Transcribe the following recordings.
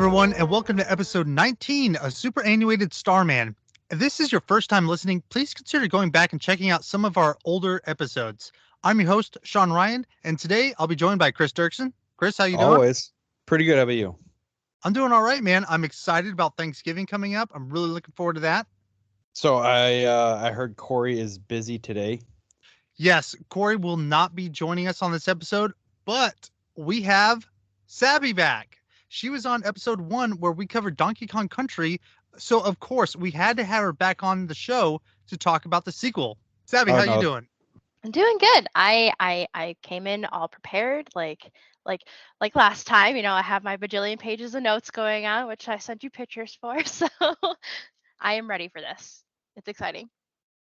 everyone, and welcome to episode 19 of Superannuated Starman. If this is your first time listening, please consider going back and checking out some of our older episodes. I'm your host, Sean Ryan, and today I'll be joined by Chris Duerksen. Chris, how you doing? Always. Pretty good. How about you? I'm doing all right, man. I'm excited about Thanksgiving coming up. I'm really looking forward to that. So I heard Corey is busy today. Yes, Corey will not be joining us on this episode, but we have Sabi back. She was on episode 1 where we covered Donkey Kong Country, so of course we had to have her back on the show to talk about the sequel. Sabi, how you doing? I'm doing good. I came in all prepared, like last time. You know, I have my bajillion pages of notes going on, which I sent you pictures for. So I am ready for this. It's exciting.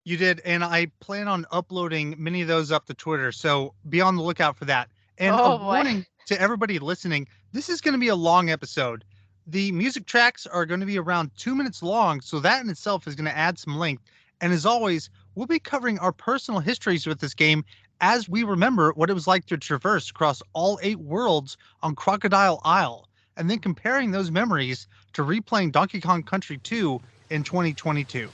You did, and I plan on uploading many of those up to Twitter, so be on the lookout for that. And a warning to everybody listening, this is going to be a long episode. The music tracks are going to be around 2 minutes long, so that in itself is going to add some length. And as always, we'll be covering our personal histories with this game as we remember what it was like to traverse across all 8 worlds on Crocodile Isle, and then comparing those memories to replaying Donkey Kong Country 2 in 2022.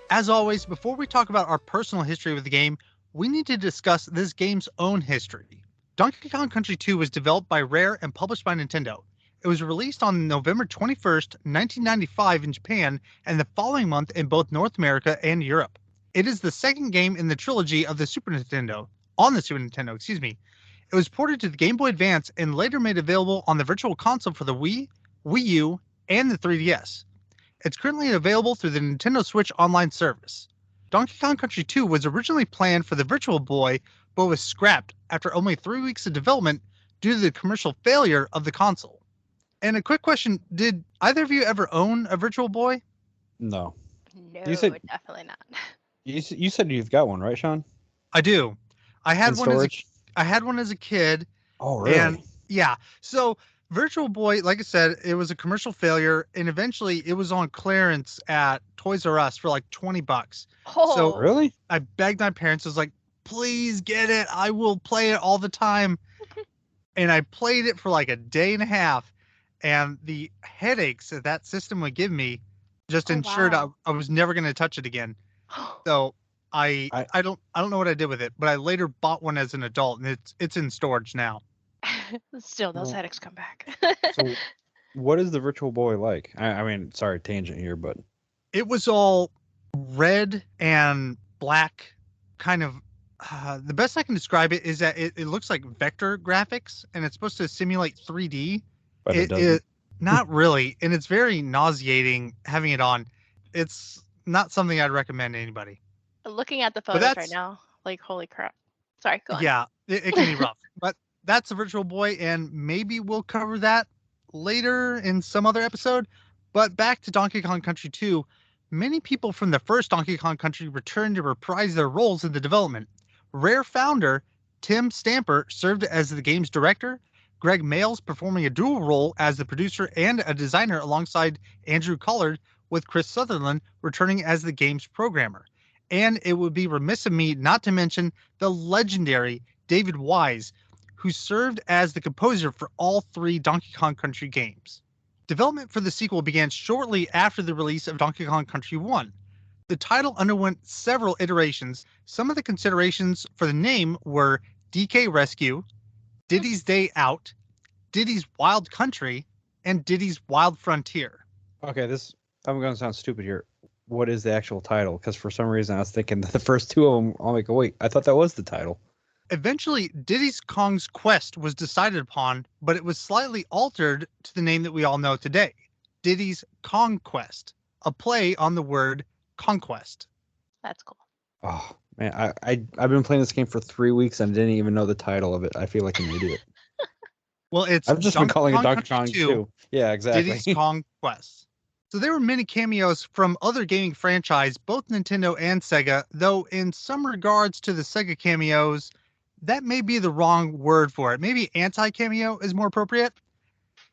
As always, before we talk about our personal history with the game, we need to discuss this game's own history. Donkey Kong Country 2 was developed by Rare and published by Nintendo. It was released on November 21st, 1995 in Japan, and the following month in both North America and Europe. It is the second game in the trilogy of the Super Nintendo, It was ported to the Game Boy Advance and later made available on the Virtual Console for the Wii, Wii U, and the 3DS. It's currently available through the Nintendo Switch Online service. Donkey Kong Country 2 was originally planned for the Virtual Boy, but was scrapped after only 3 weeks of development due to the commercial failure of the console. And a quick question, did either of you ever own a Virtual Boy? No. No, definitely not. You said you've got one, right, Sean? I do. I had one as a kid. Oh, really? And yeah. So Virtual Boy, like I said, it was a commercial failure, and eventually it was on clearance at Toys R Us for like $20. Oh, So Really? I begged my parents, I was like, please get it. I will play it all the time. And I played it for like a day and a half, and the headaches that system would give me just ensured wow. I was never going to touch it again. So I don't know what I did with it, but I later bought one as an adult, and it's in storage now. Still, those Well, headaches come back. So what is the Virtual Boy like? I mean, sorry, tangent here, but It was all red and black, kind of. The best I can describe it is that it looks like vector graphics, and it's supposed to simulate 3D. but it doesn't. Not really, and it's very nauseating having it on. It's not something I'd recommend to anybody. Looking at the photos right now, like, holy crap. Sorry, go on. Yeah, it can be rough, but that's a Virtual Boy, and maybe we'll cover that later in some other episode. But back to Donkey Kong Country 2, Many people from the first Donkey Kong Country returned to reprise their roles in the development. Rare founder Tim Stamper served as the game's director, Greg Mayles performing a dual role as the producer and a designer alongside Andrew Collard, with Chris Sutherland returning as the game's programmer. And it would be remiss of me not to mention the legendary David Wise, who served as the composer for all 3 Donkey Kong Country games. Development for the sequel began shortly after the release of Donkey Kong Country 1. The title underwent several iterations. Some of the considerations for the name were DK Rescue, Diddy's Day Out, Diddy's Wild Country, and Diddy's Wild Frontier. Okay, I'm going to sound stupid here. What is the actual title? Because for some reason I was thinking that the first 2 of them, I'm like, oh, wait, I thought that was the title. Eventually, Diddy's Kong's Quest was decided upon, but it was slightly altered to the name that we all know today, Diddy's Kong Quest, a play on the word conquest. That's cool. Oh, man, I've been playing this game for 3 weeks and I didn't even know the title of it. I feel like an idiot. Well, it's I've just been calling it Donkey Kong Country 2. Yeah, exactly. Diddy's Kong Quest. So there were many cameos from other gaming franchise, both Nintendo and Sega, though in some regards to the Sega cameos, that may be the wrong word for it. Maybe anti-cameo is more appropriate.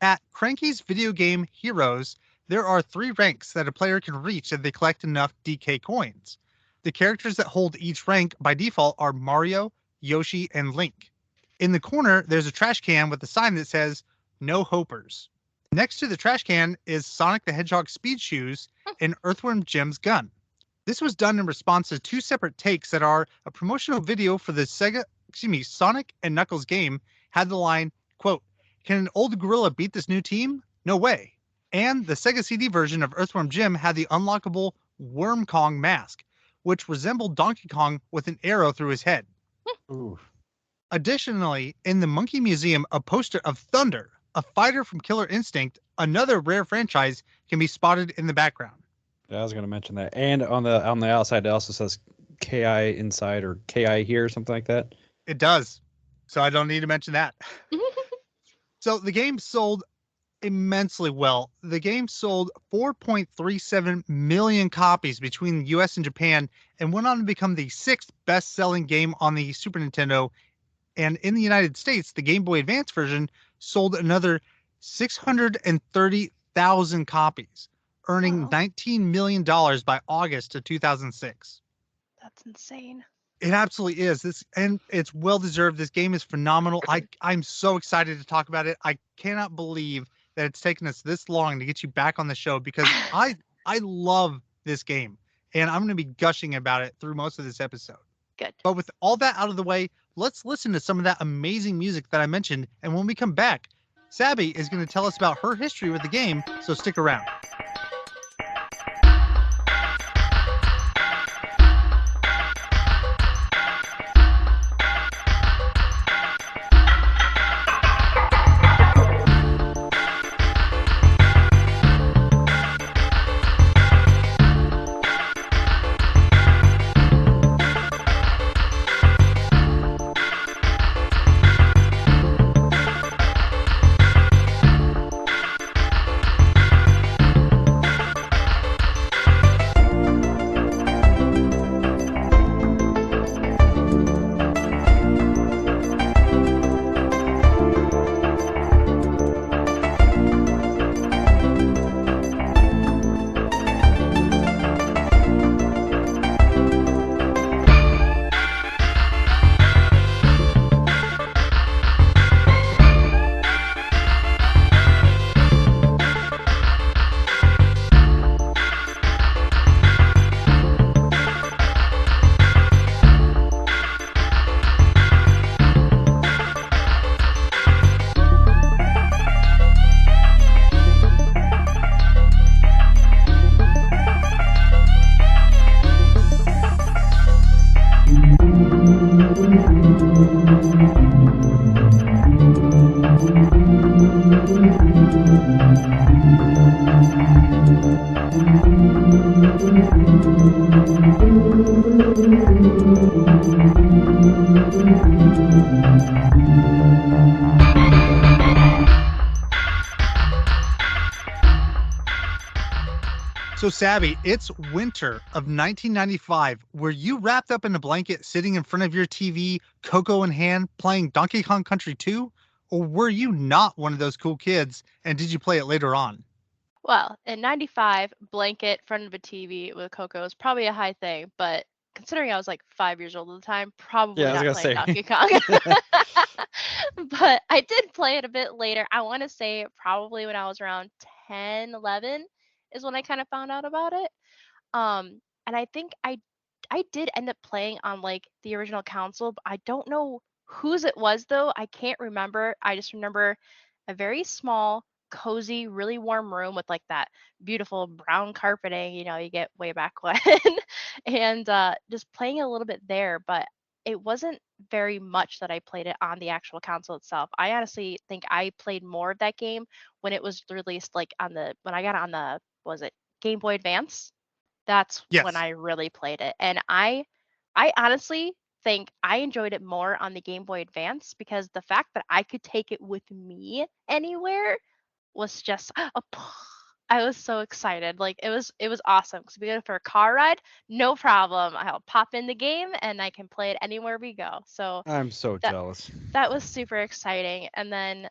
At Cranky's Video Game Heroes, there are 3 ranks that a player can reach if they collect enough DK coins. The characters that hold each rank by default are Mario, Yoshi, and Link. In the corner, there's a trash can with a sign that says, "No Hopers." Next to the trash can is Sonic the Hedgehog's speed shoes and Earthworm Jim's gun. This was done in response to 2 separate takes that are a promotional video for the Sonic and Knuckles game had the line, quote, "Can an old gorilla beat this new team? No way." And the Sega CD version of Earthworm Jim had the unlockable Worm Kong mask, which resembled Donkey Kong with an arrow through his head. Ooh. Additionally, in the Monkey Museum, a poster of Thunder, a fighter from Killer Instinct, another Rare franchise, can be spotted in the background. Yeah, I was going to mention that. And on the outside, it also says KI inside or KI here or something like that. It does. So I don't need to mention that. So the game sold immensely well. The game sold 4.37 million copies between the US and Japan and went on to become the 6th best-selling game on the Super Nintendo. And in the United States, the Game Boy Advance version sold another 630,000 copies, earning $19 million by August of 2006. That's insane. It absolutely is. And it's well deserved. This game is phenomenal. I'm so excited to talk about it. I cannot believe that it's taken us this long to get you back on the show because I love this game and I'm going to be gushing about it through most of this episode. Good. But with all that out of the way, let's listen to some of that amazing music that I mentioned. And when we come back, Sabi is going to tell us about her history with the game. So stick around. So, Sabi, it's winter of 1995. Were you wrapped up in a blanket sitting in front of your TV, cocoa in hand, playing Donkey Kong Country 2? Or were you not one of those cool kids, and did you play it later on? Well, in 95, blanket, front of a TV with Coco is probably a high thing, but considering I was like 5 years old at the time, probably Yeah, I was not gonna playing say. Donkey Kong. But I did play it a bit later. I want to say probably when I was around 10, 11 is when I kind of found out about it. And I think I did end up playing on like the original console, but I don't know whose it was though. I can't remember. I just remember a very small, cozy, really warm room with like that beautiful brown carpeting, you get way back when, and just playing a little bit there. But it wasn't very much that I played it on the actual console itself. I honestly think I played more of that game when it was released, like when I got it on the was it Game Boy Advance. That's when Yes. I really played it, and I honestly think I enjoyed it more on the Game Boy Advance because the fact that I could take it with me anywhere was just I was so excited. Like it was awesome because we go for a car ride, no problem. I'll pop in the game and I can play it anywhere we go. So I'm so that jealous. that was super exciting. And then,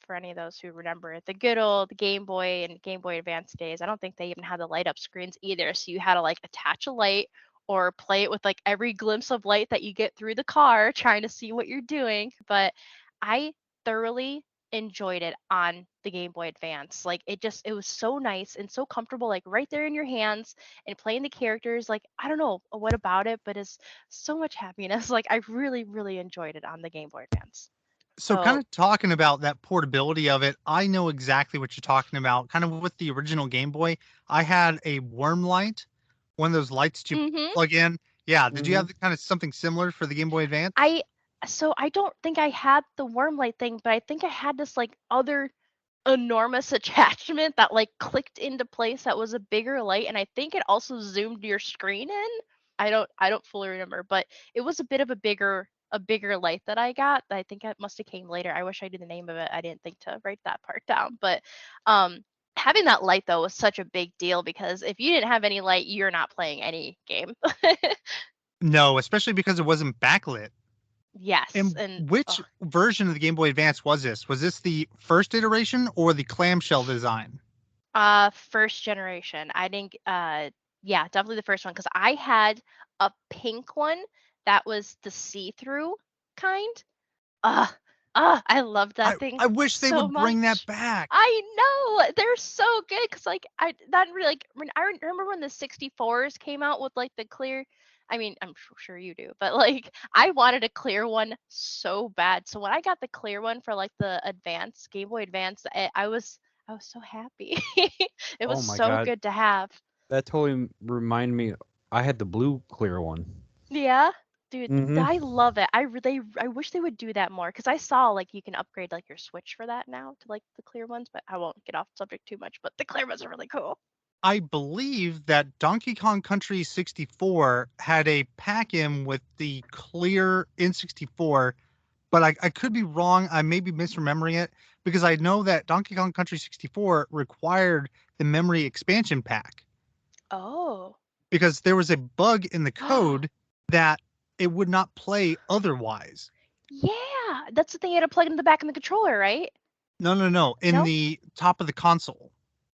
for any of those who remember it, the good old Game Boy and Game Boy Advance days, I don't think they even had the light up screens either. So you had to like attach a light or play it with like every glimpse of light that you get through the car, trying to see what you're doing. But I thoroughly enjoyed it on the Game Boy Advance. Like it was so nice and so comfortable, like right there in your hands and playing the characters. Like I don't know what about it, but it's so much happiness. Like I really, really enjoyed it on the Game Boy Advance. So, kind So, of talking about that portability of it, I know exactly what you're talking about. Kind of with the original Game Boy, I had a worm light, one of those lights that you hmm plug in. Yeah. Did you Hmm. have kind of something similar for the Game Boy Advance? I I don't think I had the worm light thing, but I think I had this like other enormous attachment that like clicked into place that was a bigger light, and I think it also zoomed your screen in. I don't fully remember, but it was a bit of a bigger light that I got that I think it must have came later. I wish I knew the name of it. I didn't think to write that part down. But having that light though was such a big deal because if you didn't have any light, you're not playing any game. No, especially because it wasn't backlit. Yes, And and which version of the Game Boy Advance was this? Was this the first iteration or the clamshell design? first generation. I think yeah, definitely the first one because I had a pink one that was the see-through kind. Uh I love I that thing I wish they so would bring that much. back. I know they're so good because like I that really like when I remember when the 64s came out with like the clear. I mean, I'm sure you do, but like I wanted a clear one so bad. So when I got the clear one for like the Advance Game Boy Advance, I was so happy. It was Oh my so god, good to have. that totally remind me. I had the blue clear one. Yeah. Dude, Hmm. I love it. I wish they would do that more because I saw like you can upgrade like your Switch for that now to like the clear ones, but I won't get off subject too much. But the clear ones are really cool. I believe that Donkey Kong Country 64 had a pack-in with the clear N64, but I could be wrong. I may be misremembering it because I know that Donkey Kong Country 64 required the memory expansion pack Oh. because there was a bug in the code that it would not play otherwise. Yeah, that's the thing you had to plug in the back of the controller, right? No, no, no. In No? the top of the console,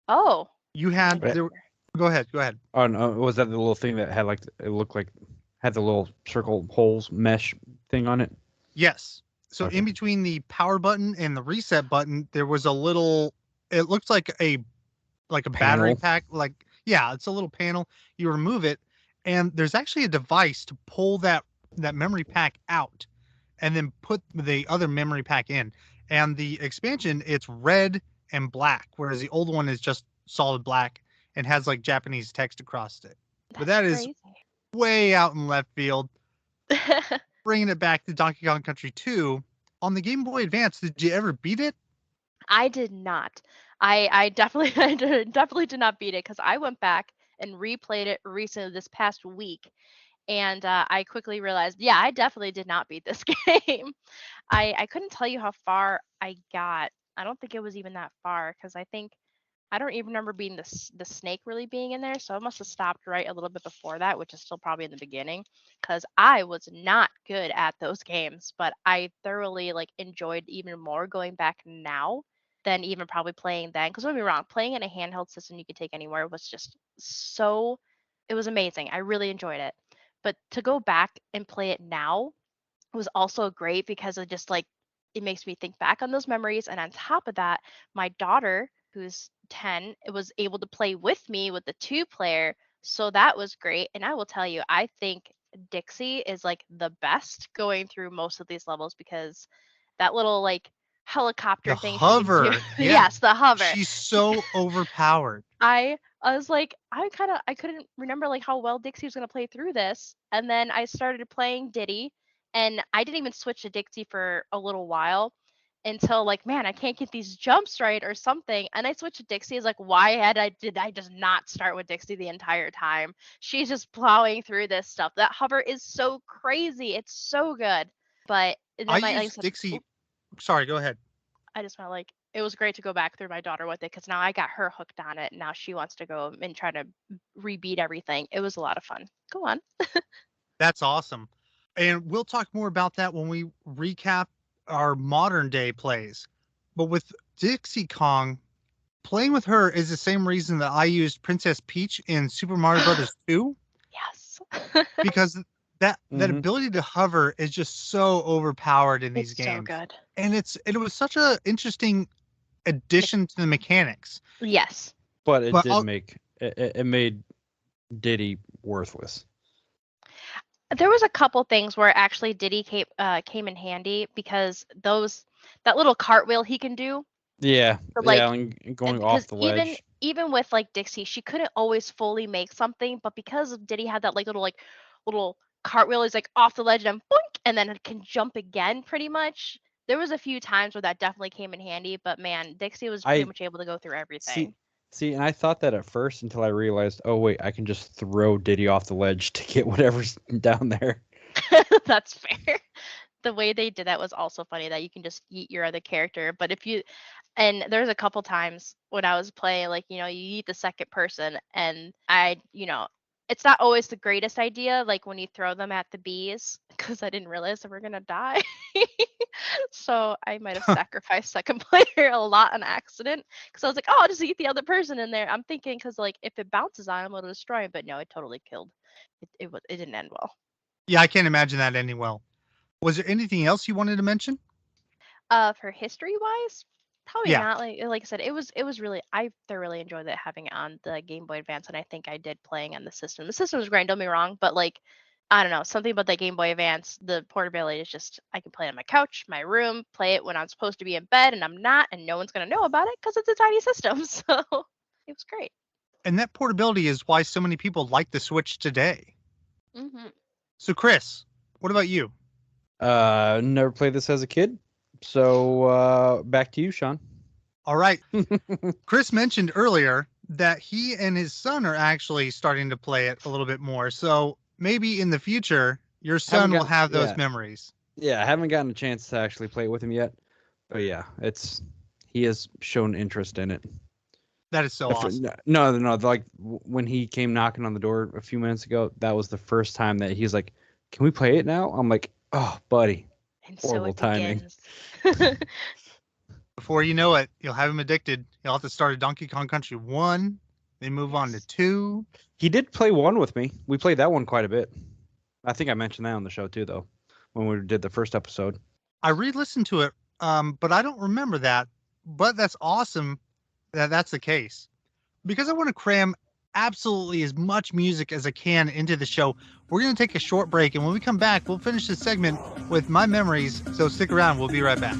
Oh, you I had don't Right. there. remember. Go ahead. Go ahead. Oh no, was that the little thing that had like it looked like had the little circle holes mesh thing on it? Yes. So Okay. in between the power button and the reset button, there was a little. It looked like a battery Panel. pack. Like yeah, it's a little panel. You remove it, and there's actually a device to pull that memory pack out, and then put the other memory pack in. And the expansion, it's red and black, whereas the old one is just solid black and has like Japanese text across it. But That's that is crazy. way out in left field. Bringing it back to Donkey Kong Country 2, on the Game Boy Advance, did you ever beat it? I did not. I definitely definitely did not beat it because I went back and replayed it recently this past week, and I quickly realized, yeah, I definitely did not beat this game. I couldn't tell you how far I got. I don't think it was even that far because I think I don't even remember being the snake really being in there, so I must have stopped right a little bit before that, which is still probably in the beginning, because I was not good at those games, but I thoroughly like enjoyed even more going back now than even probably playing then. Because don't get me wrong, playing in a handheld system you could take anywhere was just so it was amazing. I really enjoyed it. But to go back and play it now was also great because of just like it makes me think back on those memories. And on top of that, my daughter, who's 10, was able to play with me with the 2-player. So that was great. And I will tell you, I think Dixie is like the best going through most of these levels because that little like helicopter The thing she can do. hover. Yeah. Yes, the hover. She's so overpowered. I was like, I couldn't remember like how well Dixie was gonna play through this, and then I started playing Diddy, and I didn't even switch to Dixie for a little while until like, man, I can't get these jumps right or something, and I switched to Dixie. It's like, why did I just not start with Dixie the entire time? She's just plowing through this stuff. That hover is so crazy. It's so good. But then I like I used said, Dixie. Sorry, go ahead. I just felt like it was great to go back through my daughter with it because now I got her hooked on it. And now she wants to go and try to rebeat everything. It was a lot of fun. Go on. That's awesome. And we'll talk more about that when we recap our modern day plays. But with Dixie Kong, playing with her is the same reason that I used Princess Peach in Super Mario Brothers 2, Yes. because that Mhm. ability to hover is just so overpowered in these It's so games. good. And it was such a interesting addition to the mechanics. Yes. But it But did I'll- make it made Diddy worthless. There was a couple things where actually Diddy came in handy because that little cartwheel he can do. Yeah, So, like, yeah, and going because off the ledge. even with like Dixie, she couldn't always fully make something, but because Diddy had that like little cartwheel, he's like off the ledge and boink, and then it can jump again pretty much. There was a few times where that definitely came in handy, but man, Dixie was pretty I much able to go through everything. see, and I thought that at first until I realized, oh wait, I can just throw Diddy off the ledge to get whatever's down there. That's fair. The way they did that was also funny that you can just eat your other character, but and there's a couple times when I was playing, like, you eat the second person, and it's not always the greatest idea, like when you throw them at the bees, because I didn't realize they were gonna die. So I might have sacrificed second player a lot on accident, because I was like, oh, I'll just eat the other person in there. I'm thinking, because like if it bounces on him, it'll destroy him, but no, it totally killed. It didn't end well. Yeah, I can't imagine that ending well. Was there anything else you wanted to mention? For history wise, probably Yeah. not. Like I said, it was really, I thoroughly enjoyed it having it on the Game Boy Advance, and I think I did playing on the system. The system was great, don't get me wrong, but like I don't know, something about the Game Boy Advance, the portability is just, I can play it on my couch, my room, play it when I'm supposed to be in bed and I'm not, and no one's gonna know about it because it's a tiny system. So it was great. And that portability is why so many people like the Switch today. Hmm. So, Chris, what about you? Never played this as a kid, so back to you, Sean. All right. Chris mentioned earlier that he and his son are actually starting to play it a little bit more. So maybe in the future, your son will have those memories. Yeah, I haven't gotten a chance to actually play it with him yet, but yeah, he has shown interest in it. That is so awesome. No, like when he came knocking on the door a few minutes ago, that was the first time that he's like, "Can we play it now?" I'm like, "Oh, buddy." And Horrible so it timing. begins. Before you know it, you'll have him addicted. You'll have to start a Donkey Kong Country 1, then move on to 2. He did play 1 with me. We played that one quite a bit. I think I mentioned that on the show too, though, when we did the first episode. I re-listened to it, but I don't remember that. But that's awesome that that's the case. Because I want to cram absolutely as much music as I can into the show, we're going to take a short break. And when we come back, we'll finish this segment with my memories. So stick around. We'll be right back.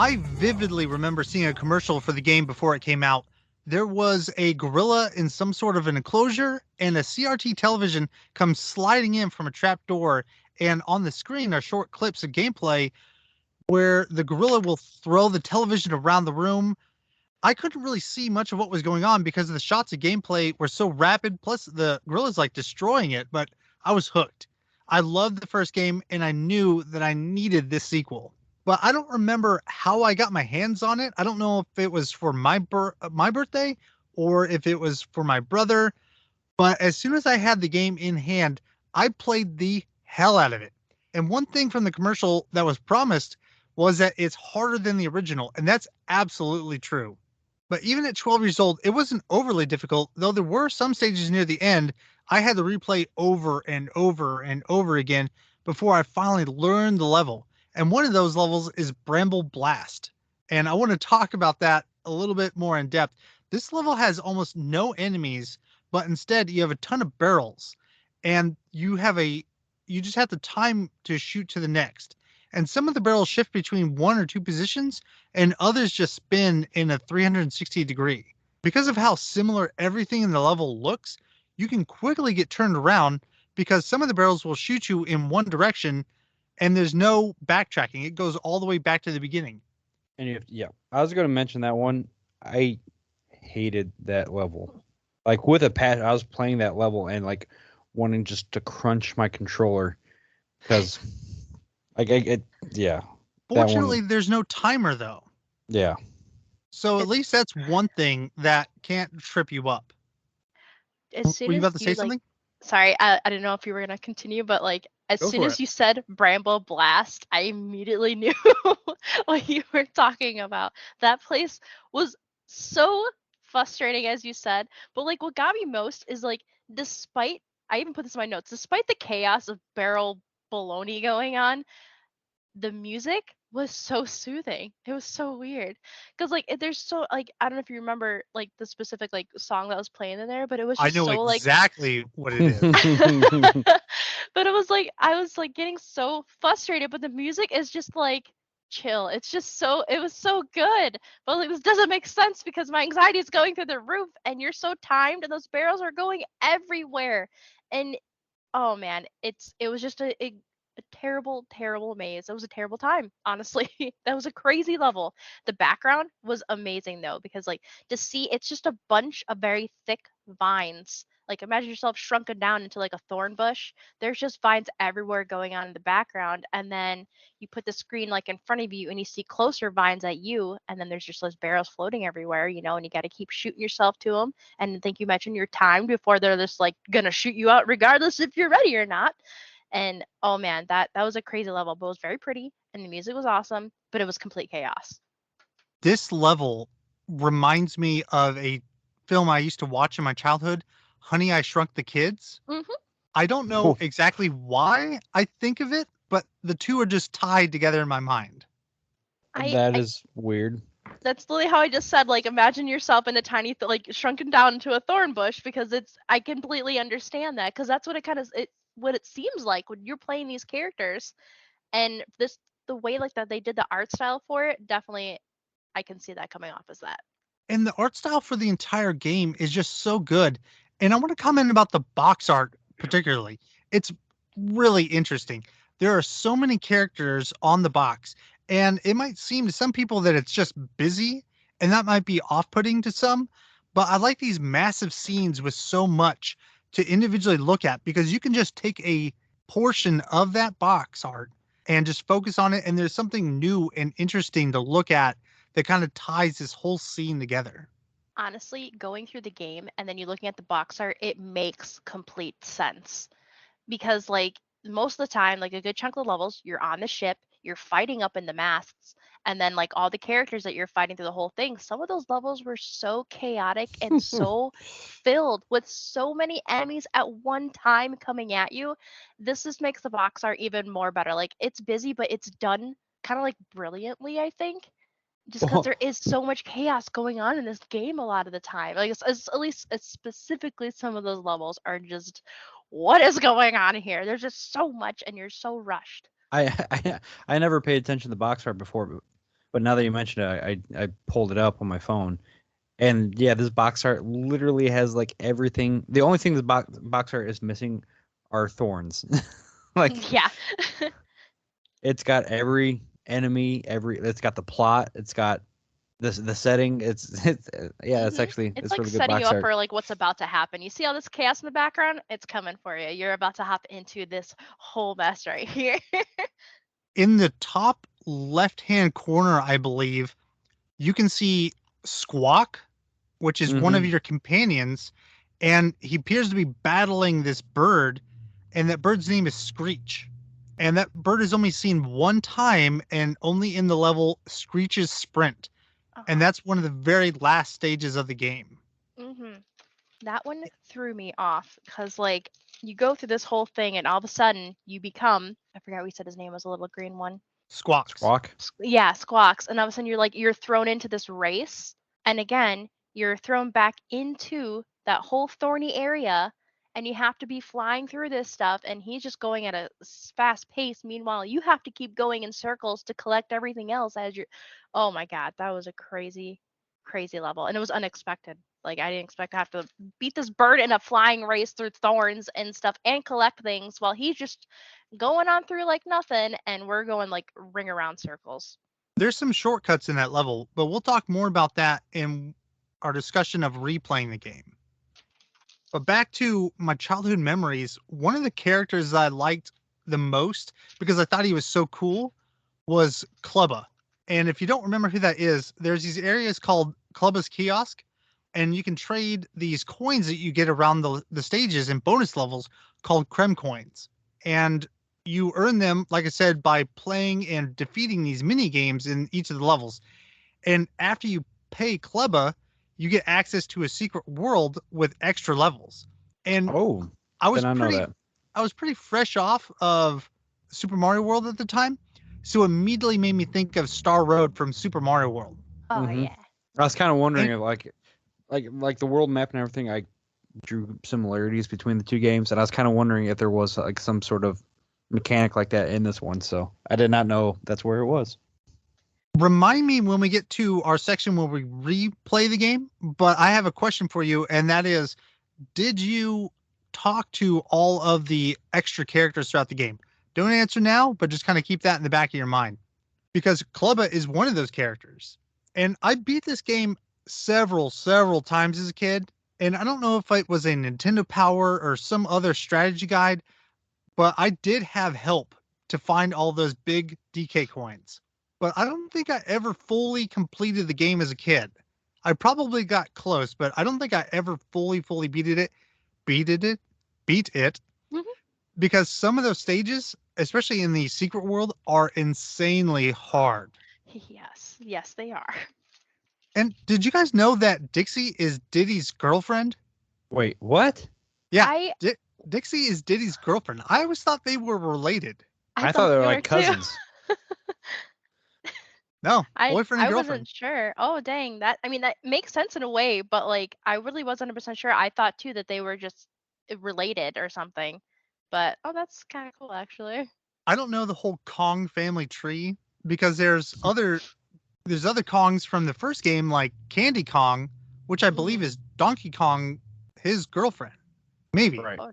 I vividly remember seeing a commercial for the game before it came out. There was a gorilla in some sort of an enclosure, and a CRT television comes sliding in from a trap door. And on the screen are short clips of gameplay where the gorilla will throw the television around the room. I couldn't really see much of what was going on because the shots of gameplay were so rapid, plus the gorilla's like destroying it, but I was hooked. I loved the first game, and I knew that I needed this sequel. But I don't remember how I got my hands on it. I don't know if it was for my birthday or if it was for my brother. But as soon as I had the game in hand, I played the hell out of it. And one thing from the commercial that was promised was that it's harder than the original, and that's absolutely true. But even at 12 years old, it wasn't overly difficult, though there were some stages near the end I had to replay over and over and over again before I finally learned the level. And one of those levels is Bramble Blast. And I want to talk about that a little bit more in depth. This level has almost no enemies, but instead you have a ton of barrels. And you just have the time to shoot to the next. And some of the barrels shift between one or two positions, and others just spin in a 360-degree. Because of how similar everything in the level looks, you can quickly get turned around because some of the barrels will shoot you in one direction and there's no backtracking. It goes all the way back to the beginning. And I was going to mention that one. I hated that level. Like with a patch, I was playing that level and like wanting just to crunch my controller because Fortunately, there's no timer though. Yeah. So at least that's one thing that can't trip you up. As soon Were you as about to say something? Sorry, I didn't know if you were gonna continue, but like as Go soon for as it. you said Bramble Blast, I immediately knew what you were talking about. That place was so frustrating, as you said. But like what got me most is like, despite I even put this in my notes, despite the chaos of barrel baloney going on, the music was so soothing. It was so weird. Cause like there's so like I don't know if you remember like the specific like song that was playing in there, but it was I just know so like exactly what it is. but it was like I was like getting so frustrated, but the music is just like chill. It's just so it was so good. But like, this doesn't make sense because my anxiety is going through the roof and you're so timed and those barrels are going everywhere. And oh man, it was just a terrible, terrible maze. It was a terrible time, honestly. That was a crazy level. The background was amazing though, because like to see it's just a bunch of very thick vines. Like imagine yourself shrunken down into like a thorn bush. There's just vines everywhere going on in the background. And then you put the screen like in front of you and you see closer vines at you. And then there's just those barrels floating everywhere, and you got to keep shooting yourself to them. And I think you mentioned your time before they're just like gonna shoot you out regardless if you're ready or not. And oh man, that was a crazy level, but it was very pretty and the music was awesome, but it was complete chaos. This level reminds me of a film I used to watch in my childhood, Honey, I Shrunk the Kids. Hmm. I don't know exactly why I think of it, but the two are just tied together in my mind. That is weird. That's literally how I just said. Like, imagine yourself in a tiny, like, shrunken down into a thorn bush, because I completely understand that, because that's what what it seems like when you're playing these characters, and the way like that they did the art style for it, definitely, I can see that coming off as that. And the art style for the entire game is just so good. And I want to comment about the box art particularly. It's really interesting. There are so many characters on the box, and it might seem to some people that it's just busy, and that might be off-putting to some, but I like these massive scenes with so much to individually look at because you can just take a portion of that box art and just focus on it, and there's something new and interesting to look at that kind of ties this whole scene together. Honestly, going through the game and then you looking at the box art, it makes complete sense. Because like most of the time, like a good chunk of the levels, you're on the ship, you're fighting up in the masts, and then like all the characters that you're fighting through the whole thing, some of those levels were so chaotic and so filled with so many enemies at one time coming at you. This just makes the box art even more better. Like it's busy, but it's done kind of like brilliantly, I think, just because there is so much chaos going on in this game a lot of the time. Like at least specifically some of those levels are just, what is going on here? There's just so much and you're so rushed. I never paid attention to the box art before, but But now that you mention it, I pulled it up on my phone, and yeah, this box art literally has like everything. The only thing the box art is missing are thorns. Like Yeah. it's got every enemy, it's got the plot, it's got the setting. It's yeah, it's hmm actually It's it's like really good setting you box up art. for like what's about to happen. You see all this chaos in the background? It's coming for you. You're about to hop into this whole mess right here. In the top left-hand corner, I believe, you can see Squawk, which is one of Hmm. your companions, and he appears to be battling this bird, and that bird's name is Screech. And that bird is only seen one time and only in the level Screech's Sprint. And Uh-huh. that's one of the very last stages of the game. hmm That one threw me off because like you go through this whole thing and all of a sudden you become, I forgot we said his name was a little green one. Squawks. Squawk. Yeah, Squawks. And all of a sudden you're thrown into this race. And again, you're thrown back into that whole thorny area and you have to be flying through this stuff and he's just going at a fast pace. Meanwhile, you have to keep going in circles to collect everything else as you're Oh my god, that was a crazy, crazy level. And it was unexpected. Like I didn't expect to have to beat this bird in a flying race through thorns and stuff and collect things while he's just going on through like nothing and we're going like ring around circles. There's some shortcuts in that level, but we'll talk more about that in our discussion of replaying the game. But back to my childhood memories, one of the characters that I liked the most because I thought he was so cool was Clubba. And if you don't remember who that is, there's these areas called Clubba's Kiosk, and you can trade these coins that you get around the stages and bonus levels called Creme coins. And you earn them, like I said, by playing and defeating these mini games in each of the levels. And after you pay Clubba, you get access to a secret world with extra levels. And Oh, I did was not know pretty that. I was pretty fresh off of Super Mario World at the time, so immediately made me think of Star Road from Super Mario World. Oh Hmm. yeah. I was kind of wondering And if like the world map and everything. I drew similarities between the two games, and I was kind of wondering if there was like some sort of mechanic like that in this one. So I did not know that's where it was. remind me when we get to our section where we replay the game, but I have a question for you, and that is, did you talk to all of the extra characters throughout the game? Don't answer now, but just kind of keep that in the back of your mind. Because Clubba is one of those characters. And I beat this game several times as a kid. And I don't know if it was a Nintendo Power or some other strategy guide, but I did have help to find all those big DK coins. But I don't think I ever fully completed the game as a kid. I probably got close, but I don't think I ever fully beat it, beat it, Mhm. because some of those stages, especially in the secret world, are insanely hard. Yes, yes, they are. And did you guys know that Dixie is Diddy's girlfriend? Wait, what? Yeah, I Dixie is Diddy's girlfriend. I always thought they were related. I I thought thought they were they were like too. cousins. No, boyfriend and I girlfriend. wasn't sure. Oh dang, that I mean that makes sense in a way, but like I really wasn't 100% sure. I thought too that they were just related or something. But oh, that's kind of cool actually. I don't know the whole Kong family tree because there's other Kongs from the first game like Candy Kong, which I believe hmm is Donkey Kong, his girlfriend. Maybe. Right. Oh,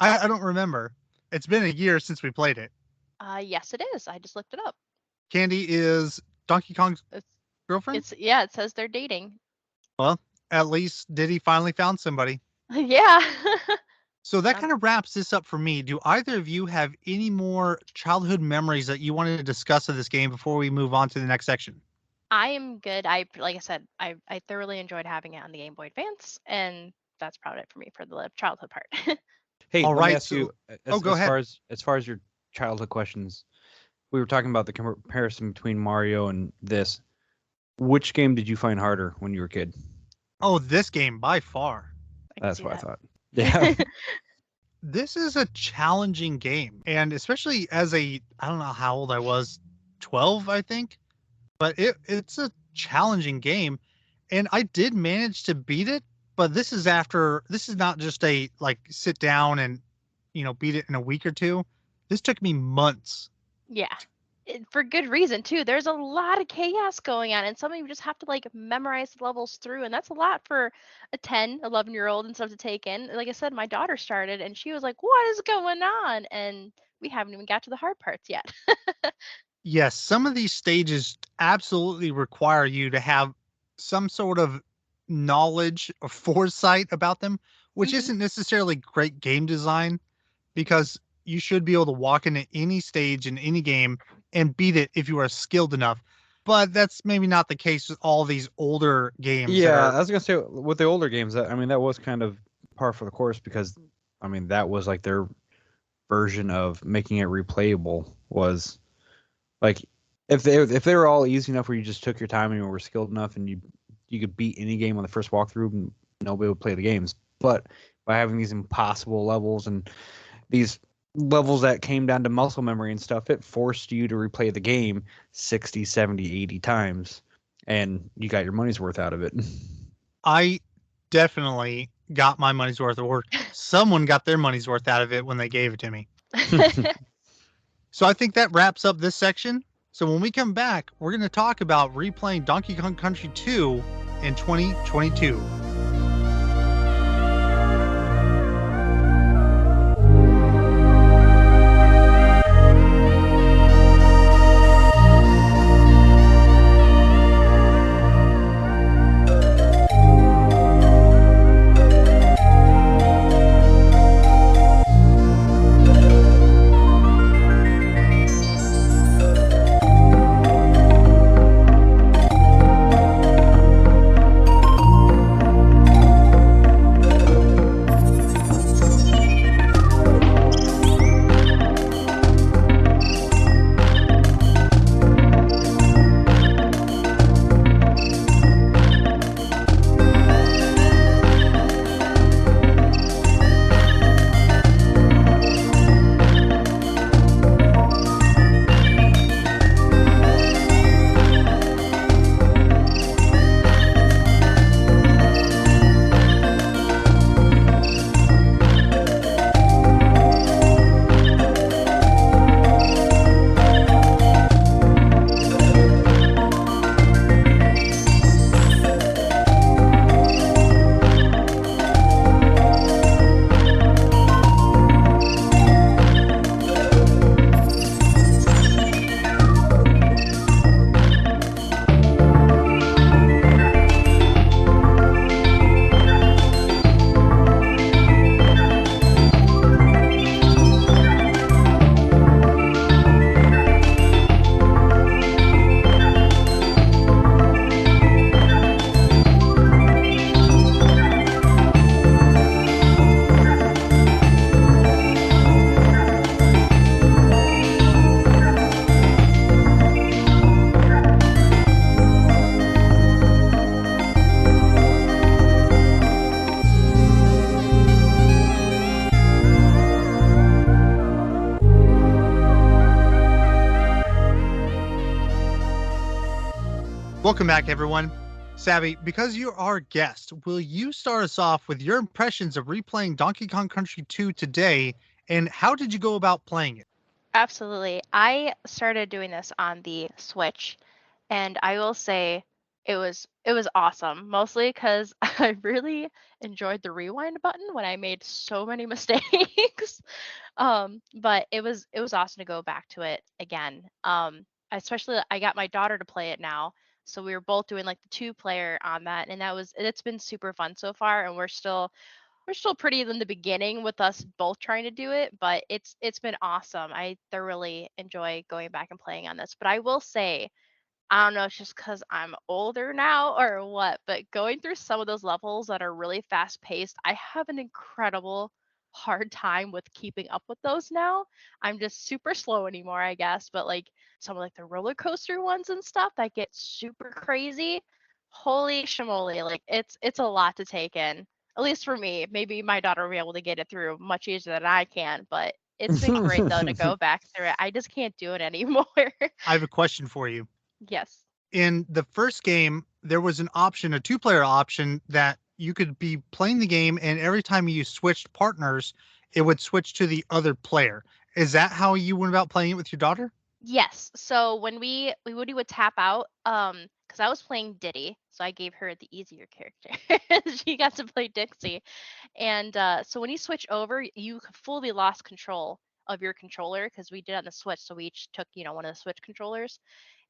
I don't remember. It's been a year since we played it. yes, it is. I just looked it up. Candy is Donkey Kong's It's girlfriend? it's yeah, it says they're dating. Well, at least Diddy finally found somebody. Yeah. So that Um, kind of wraps this up for me. Do either of you have any more childhood memories that you wanted to discuss of this game before we move on to the next section? I am good. I like I said, I thoroughly enjoyed having it on the Game Boy Advance, and that's probably it for me for the childhood part. Hey, All let me right. ask So, you oh, go ahead. as far as your childhood questions. We were talking about the comparison between Mario and this. Which game did you find harder when you were a kid? Oh, this game by far. I can That's see what I that. thought. Yeah. This is a challenging game. And especially as I don't know how old I was, 12, I think. But it's a challenging game. And I did manage to beat it. But this is not just a like sit down and, beat it in a week or two. This took me months. Yeah. for good reason too. There's a lot of chaos going on, and some of you just have to like memorize the levels through, and that's a lot for a 10, 11-year-old and stuff to take in. Like I said, my daughter started and she was like, what is going on? And we haven't even got to the hard parts yet. Yes, some of these stages absolutely require you to have some sort of knowledge or foresight about them, which Hmm. isn't necessarily great game design because you should be able to walk into any stage in any game and beat it if you are skilled enough. But that's maybe not the case with all these older games that Yeah, are. I was gonna say with the older games, I mean that was kind of par for the course because I mean that was like their version of making it replayable was like if they were all easy enough where you just took your time and you were skilled enough and you could beat any game on the first walkthrough and nobody would play the games. But by having these impossible levels and these levels that came down to muscle memory and stuff, it forced you to replay the game 60, 70, 80 times and you got your money's worth out of it. I definitely got my money's worth, or someone got their money's worth out of it when they gave it to me. So I think that wraps up this section. So when we come back, we're going to talk about replaying Donkey Kong Country 2 in 2022. Welcome back, everyone. Sabi, because you're our guest, will you start us off with your impressions of replaying Donkey Kong Country 2 today, and how did you go about playing it? Absolutely. I started doing this on the Switch, and I will say it was awesome, mostly because I really enjoyed the rewind button when I made so many mistakes. But it was awesome to go back to it again. Especially I got my daughter to play it now, so we were both doing like the two-player on that, and it's been super fun so far, and we're still pretty in the beginning with us both trying to do it, but it's been awesome. I thoroughly enjoy going back and playing on this. But I will say, I don't know, it's just because I'm older now or what, but going through some of those levels that are really fast paced, I have an incredible hard time with keeping up with those now. I'm just super slow anymore, I guess. But like some of like the roller coaster ones and stuff that get super crazy, holy shamoly, like it's a lot to take in. At least for me. Maybe my daughter will be able to get it through much easier than I can, but it's been great though to go back through it. I just can't do it anymore. I have a question for you. Yes. In the first game, there was an option, a two-player option, that you could be playing the game, and every time you switched partners, it would switch to the other player. Is that how you went about playing it with your daughter? Yes. So when we would tap out, because I was playing Diddy, so I gave her the easier character. She got to play Dixie, and so when you switch over, you fully lost control of your controller because we did it on the Switch. So we each took, one of the Switch controllers,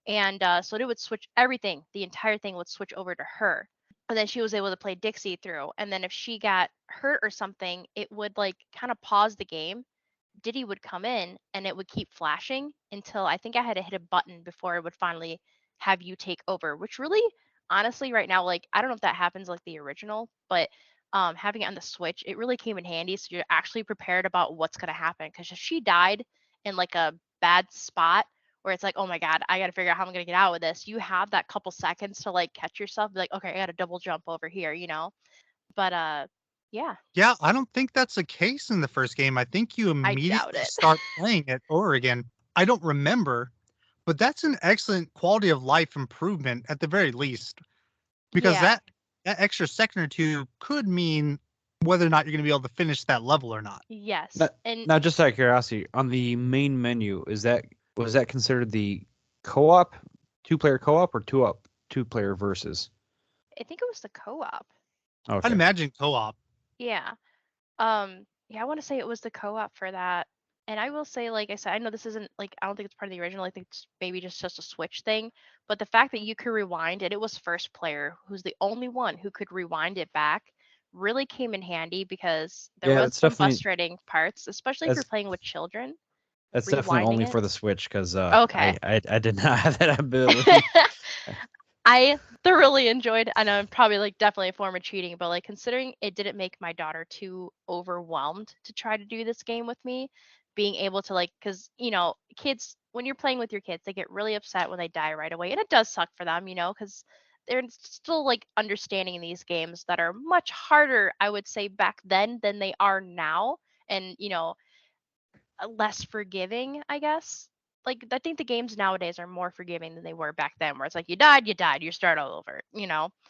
and so it would switch everything. The entire thing would switch over to her, and then she was able to play Dixie through. And then if she got hurt or something, it would like kind of pause the game. Diddy would come in and it would keep flashing until I think I had to hit a button before it would finally have you take over, which really honestly right now, like I don't know if that happens like the original, but having it on the Switch, it really came in handy. So you're actually prepared about what's gonna happen. Because if she died in like a bad spot where it's like, oh my God, I gotta figure out how I'm gonna get out of this, you have that couple seconds to like catch yourself, be like, okay, I gotta double jump over here. But yeah, Yeah, I don't think that's the case in the first game. I think you I doubt immediately it. start playing it over again. I don't remember, but that's an excellent quality of life improvement at the very least, because Yeah. that extra second or two could mean whether or not you're going to be able to finish that level or not. Yes. Now, And now, just out of curiosity, on the main menu, was that considered the co-op, two-player co-op, or two-player versus? I think it was the co-op. I'd Okay. imagine co-op. Yeah. Yeah, I want to say it was the co-op for that. And I will say, like I said, I know this isn't like I don't think it's part of the original. I think it's maybe just a Switch thing. But the fact that you could rewind and it was first player who's the only one who could rewind it back really came in handy because there Yeah, was some frustrating parts, especially if you're that's playing with children, that's definitely rewinding only it. for the Switch because Okay. I did not have that ability. I thoroughly enjoyed, I know I'm probably like definitely a form of cheating, but like considering it didn't make my daughter too overwhelmed to try to do this game with me, being able to like, because kids, when you're playing with your kids, they get really upset when they die right away. And it does suck for them, because they're still like understanding these games that are much harder, I would say, back then than they are now. And, less forgiving, I guess. Like I think the games nowadays are more forgiving than they were back then, where it's like you died, you start all over.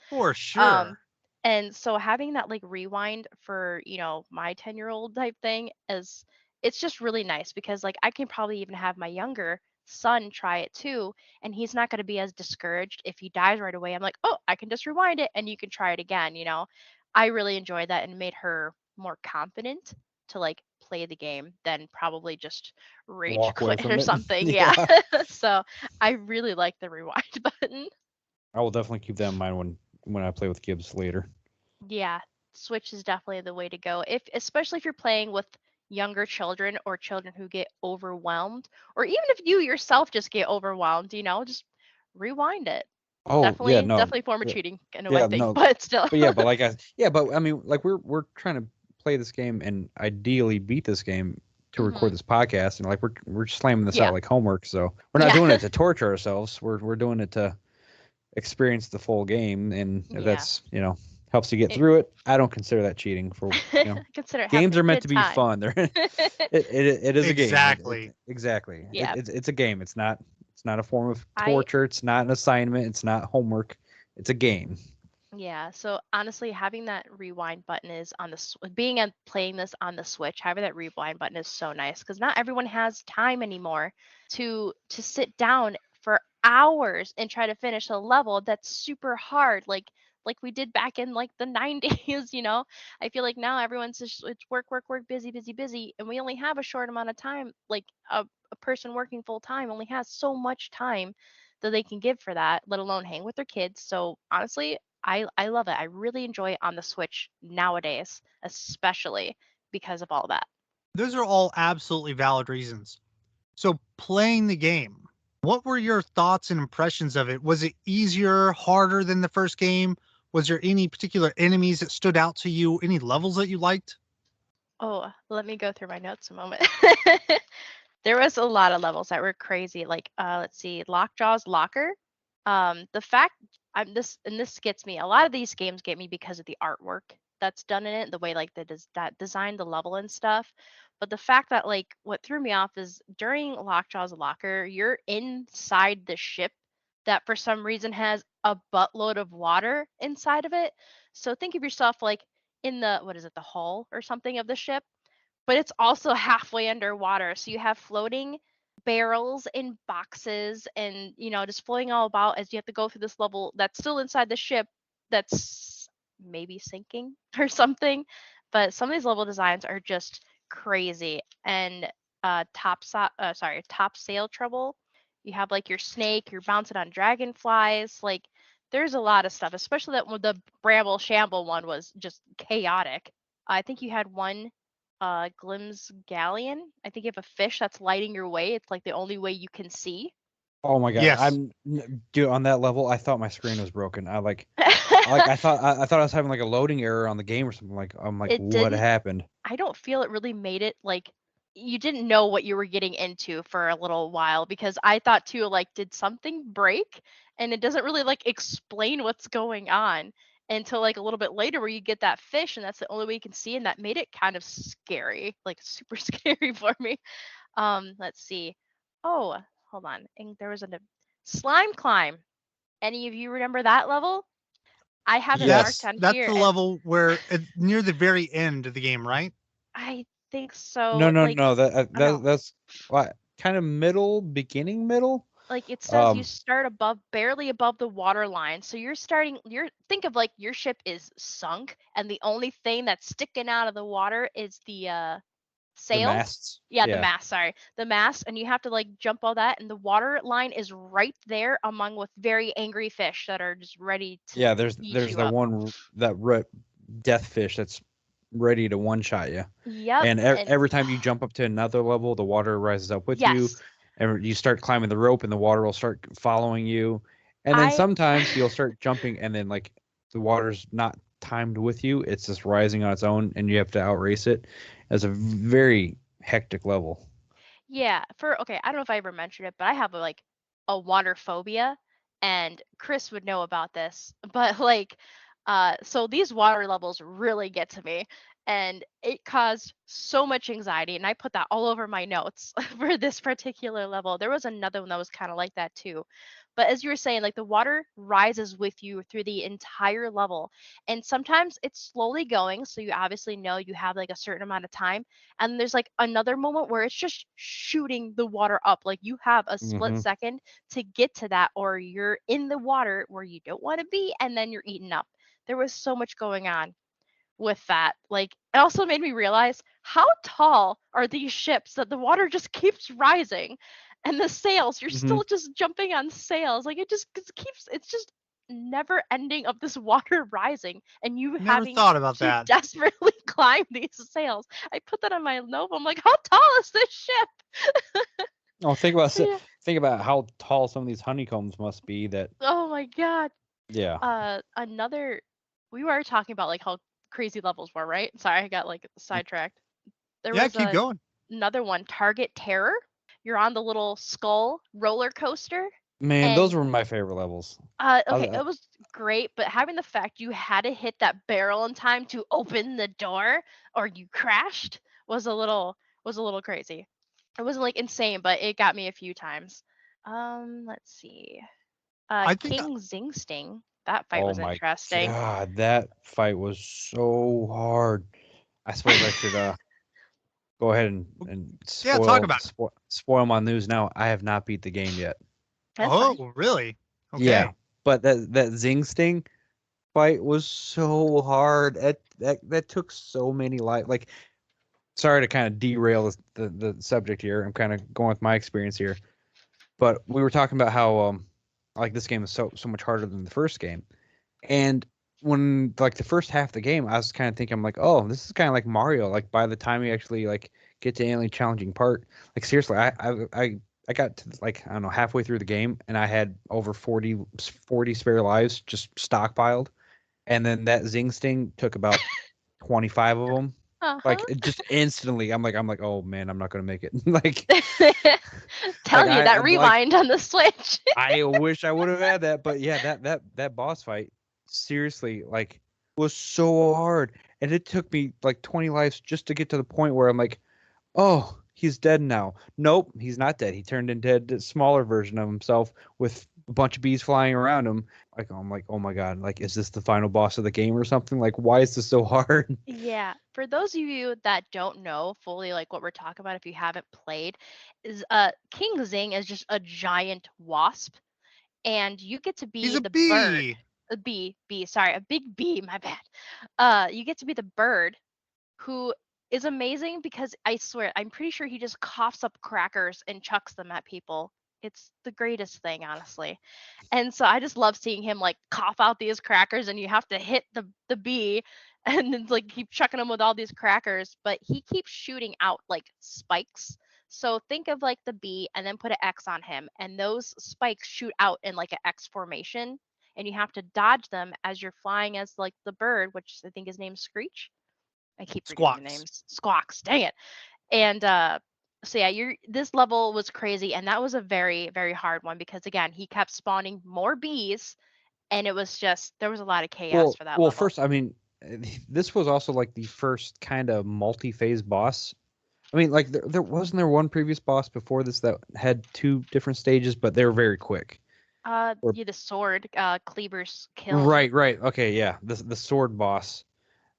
For Um, sure. and so having that like rewind for, my 10-year-old type thing is it's just really nice because like I can probably even have my younger son try it too, and he's not going to be as discouraged if he dies right away. I'm like, oh, I can just rewind it and you can try it again. I really enjoyed that and made her more confident to like play the game than probably just rage Walk away quit from or it. something. Yeah. Yeah. So I really like the rewind button. I will definitely keep that in mind when I play with Gibbs later. Yeah, Switch is definitely the way to go. Especially if you're playing with younger children or children who get overwhelmed, or even if you yourself just get overwhelmed, just rewind it. Oh yeah, no, Definitely form of yeah, cheating in a way yeah, thing, no, but still. but yeah, but but I mean, like we're trying to play this game and ideally beat this game to record Hmm. this podcast, and like we're slamming this Yeah. out like homework. So we're not Yeah. doing it to torture ourselves. We're doing it to experience the full game, and if Yeah. that's helps you get It, through it, I don't consider that cheating. For consider having games a are meant good to be time. fun. They're it is a game. Exactly. Exactly. Yeah. It's a game. It's not a form of I torture. It's not an assignment. It's not homework. It's a game. Yeah, so honestly, having that rewind button is on the being and playing this on the Switch, having that rewind button is so nice because not everyone has time anymore to sit down for hours and try to finish a level that's super hard, like we did back in like the 90s. I feel like now everyone's just it's work, work, work, busy, busy, busy, and we only have a short amount of time. Like a person working full time only has so much time that they can give for that, let alone hang with their kids. So honestly, I love it. I really enjoy it on the Switch nowadays, especially because of all that. Those are all absolutely valid reasons. So, playing the game, what were your thoughts and impressions of it? Was it easier, harder than the first game? Was there any particular enemies that stood out to you? Any levels that you liked? Oh, let me go through my notes a moment. There was a lot of levels that were crazy. Like, let's see, Lockjaw's Locker. The fact this gets me. A lot of these games get me because of the artwork that's done in it, the way like that designed the level and stuff. But the fact that like what threw me off is during Lockjaw's Locker, you're inside the ship that for some reason has a buttload of water inside of it. So think of yourself like in the what is it, the hull or something of the ship, but it's also halfway underwater. So you have floating. barrels in boxes and just floating all about as you have to go through this level that's still inside the ship that's maybe sinking or something. But some of these level designs are just crazy. And top sail trouble, you have like your snake, you're bouncing on dragonflies, like there's a lot of stuff, especially that the bramble shamble one was just chaotic. I think you had one Glim's Galleon. I think you have a fish that's lighting your way. It's like the only way you can see. Oh my god, Yes. dude, on that level, I thought my screen was broken. I thought I was having like a loading error on the game or something. Like I'm like, It what didn't. happened? I don't feel it really made it like you didn't know what you were getting into for a little while, because I thought too, like, did something break? And it doesn't really like explain what's going on until like a little bit later where you get that fish and that's the only way you can see, and that made it kind of scary, like super scary for me. Let's see. Oh, hold on. And there was a slime climb. Any of you remember that level? I have it marked Yes. on That's here the as level where it's near the very end of the game, right? I think so. No, no, Like, no. oh no. That's what kind of middle, beginning middle. Like it says you Um, start barely above the water line. So think of like your ship is sunk and the only thing that's sticking out of the water is the the sails. masts. Yeah, the Yeah, mast, sorry. The mast, and you have to like jump all that, and the water line is right there among with very angry fish that are just ready to yeah. eat There's you the up. one death fish that's ready to one shot you. Yep. And And every time you jump up to another level, the water rises up with you, yes. and you start climbing the rope, and the water will start following you. And then I sometimes you'll start jumping, and then like the water's not timed with you; it's just rising on its own, and you have to outrace it. It's a very hectic level. Yeah, okay, I don't know if I ever mentioned it, but I have like a water phobia, and Chris would know about this. But like, so these water levels really get to me, and it caused so much anxiety, and I put that all over my notes for this particular level. There was another one that was kind of like that too. But as you were saying, like the water rises with you through the entire level, and sometimes it's slowly going, so you obviously know you have like a certain amount of time, and there's like another moment where it's just shooting the water up, like you have a split Hmm. second to get to that, or you're in the water where you don't want to be and then you're eaten up. There was so much going on with that. Like it also made me realize how tall are these ships that the water just keeps rising, and the sails, you're Hmm. still just jumping on sails, like it keeps, it's just never ending of this water rising and you Never having thought about to that. desperately climb these sails. I put that on my note. I'm like, how tall is this ship? Oh, Yeah. think about how tall some of these honeycombs must be. That Oh my god. yeah, Another, we were talking about like how crazy levels were, right? Sorry, I got like sidetracked. There Yeah, was keep going. another one, Target Terror. You're on the little skull roller coaster, man, those and were my favorite levels. okay, it was great, but having the fact you had to hit that barrel in time to open the door or you crashed was a little crazy. It wasn't like insane, but it got me a few times. Let's see. I think King Zing Sting. That fight Oh was my interesting. god, that fight was so hard. I suppose I should go ahead and yeah, talk about it. spoil my news now. I have not beat the game yet. That's fine. Oh, really? Yeah, Okay. but that Zing Sting fight was so hard. That took so many life. Like, sorry to kind of derail the subject here. I'm kind of going with my experience here, but we were talking about how like this game is so much harder than the first game. And when like the first half of the game, I was kind of thinking, I'm like, oh, this is kind of like Mario. Like by the time you actually like get to the only challenging part, like seriously, I got to like I don't know halfway through the game and I had over 40 spare lives just stockpiled, and then that Zing Sting took about 25 of them. Uh-huh. Like it just instantly, I'm like, oh man, I'm not gonna make it. Like Telling you that I'm like rewind on the Switch. I wish I would have had that, but yeah, that boss fight seriously like was so hard, and it took me like 20 lives just to get to the point where I'm like, oh, he's dead now. Nope, he's not dead. He turned into a smaller version of himself with a bunch of bees flying around him. Like I'm like, oh my god, like is this the final boss of the game or something? Like why is this so hard? Yeah, for those of you that don't know fully like what we're talking about if you haven't played, is King Zing is just a giant wasp and you get to He's be a the bird. bee. Sorry, a big bee, my bad. You get to be the bird who is amazing because I swear, I'm pretty sure he just coughs up crackers and chucks them at people. It's the greatest thing, honestly. And so I just love seeing him like cough out these crackers and you have to hit the bee and then like keep chucking him with all these crackers, but he keeps shooting out like spikes. So think of like the bee and then put an X on him and those spikes shoot out in like an X formation and you have to dodge them as you're flying as like the bird, which I think his name's Screech. I keep forgetting the Squawks. names. Squawks, dang it. And so yeah, this level was crazy and that was a very, very hard one because again, he kept spawning more bees and it was just there was a lot of chaos for that Well, level. first, I mean, this was also like the first kind of multi-phase boss. I mean, like there wasn't there one previous boss before this that had two different stages, but they were very quick. Or Yeah, the sword, Kleber's kiln. right, right, okay, yeah, the sword boss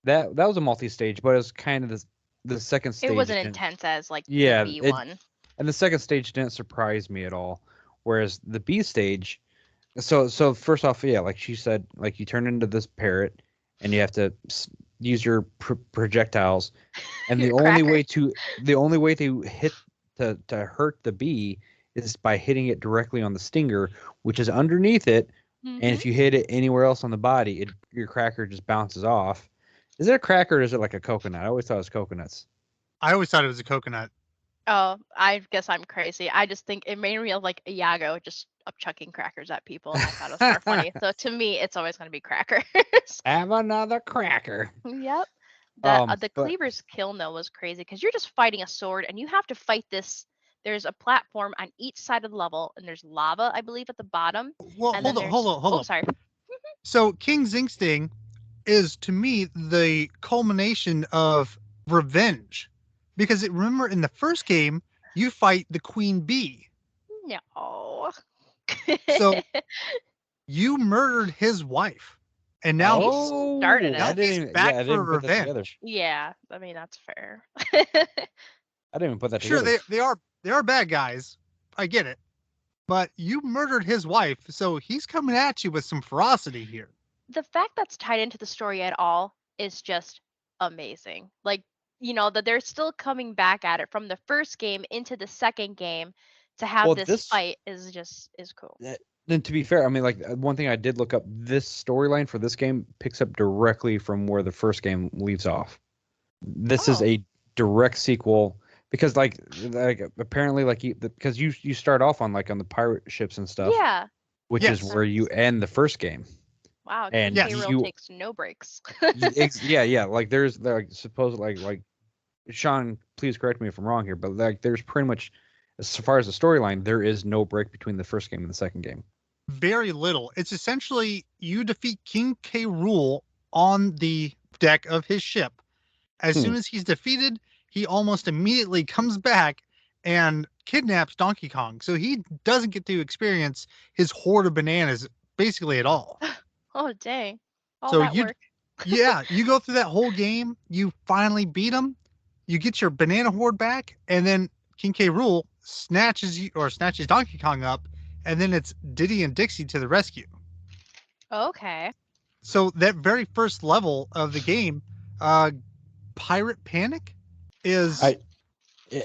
that was a multi-stage, but it was kind of the second It stage. wasn't Didn't, intense as like the yeah, bee it one. and the second stage didn't surprise me at all. Whereas the B stage, so first off, yeah, like she said, like you turn into this parrot, and you have to use your projectiles, and Your cracker. the only way to hit to hurt the bee is by hitting it directly on the stinger, which is underneath it. And Hmm. if you hit it anywhere else on the body, your cracker just bounces off. Is it a cracker or is it like a coconut? I always thought it was coconuts. I always thought it was a coconut. Oh, I guess I'm crazy. I just think it made me of like Iago just up chucking crackers at people, and I thought it was more funny. So to me, it's always going to be crackers. Have another cracker. Yep. The But Cleaver's kiln though was crazy because you're just fighting a sword and you have to fight this. There's a platform on each side of the level and there's lava, I believe, at the bottom. Well, And then hold on, hold there's on, hold oh on. sorry. So King Zingsting is to me the culmination of revenge, because remember in the first game you fight the queen bee, No. so you murdered his wife, and now You he's started oh, now I it. didn't he's even. back Yeah, I didn't for even put that together. revenge. Yeah, I mean that's fair. I didn't even put that Sure, together. they are bad guys. I get it, but you murdered his wife, so he's coming at you with some ferocity here. The fact that's tied into the story at all is just amazing. Like, that they're still coming back at it from the first game into the second game to have Well, this this. fight is cool. Then to be fair, I mean, like one thing I did look up. This storyline for this game picks up directly from where the first game leaves off. This is Oh, a direct sequel because, like apparently, like because you start off on like on the pirate ships and stuff, yeah. which is Yes, where you That's end the first game. wow, King And K. yes. Rool you takes no breaks. yeah, yeah, like there's like supposed like Sean, please correct me if I'm wrong here, but like there's pretty much as far as the storyline, there is no break between the first game and the second game. Very little. It's essentially you defeat King K. Rool on the deck of his ship. As Hmm. soon as he's defeated, he almost immediately comes back and kidnaps Donkey Kong. So he doesn't get to experience his hoard of bananas basically at all. Oh, dang. All So that work. yeah, you go through that whole game, you finally beat him, you get your banana hoard back, and then King K. Rool snatches Donkey Kong up, and then it's Diddy and Dixie to the rescue. Okay. So that very first level of the game, uh, Pirate Panic, is. I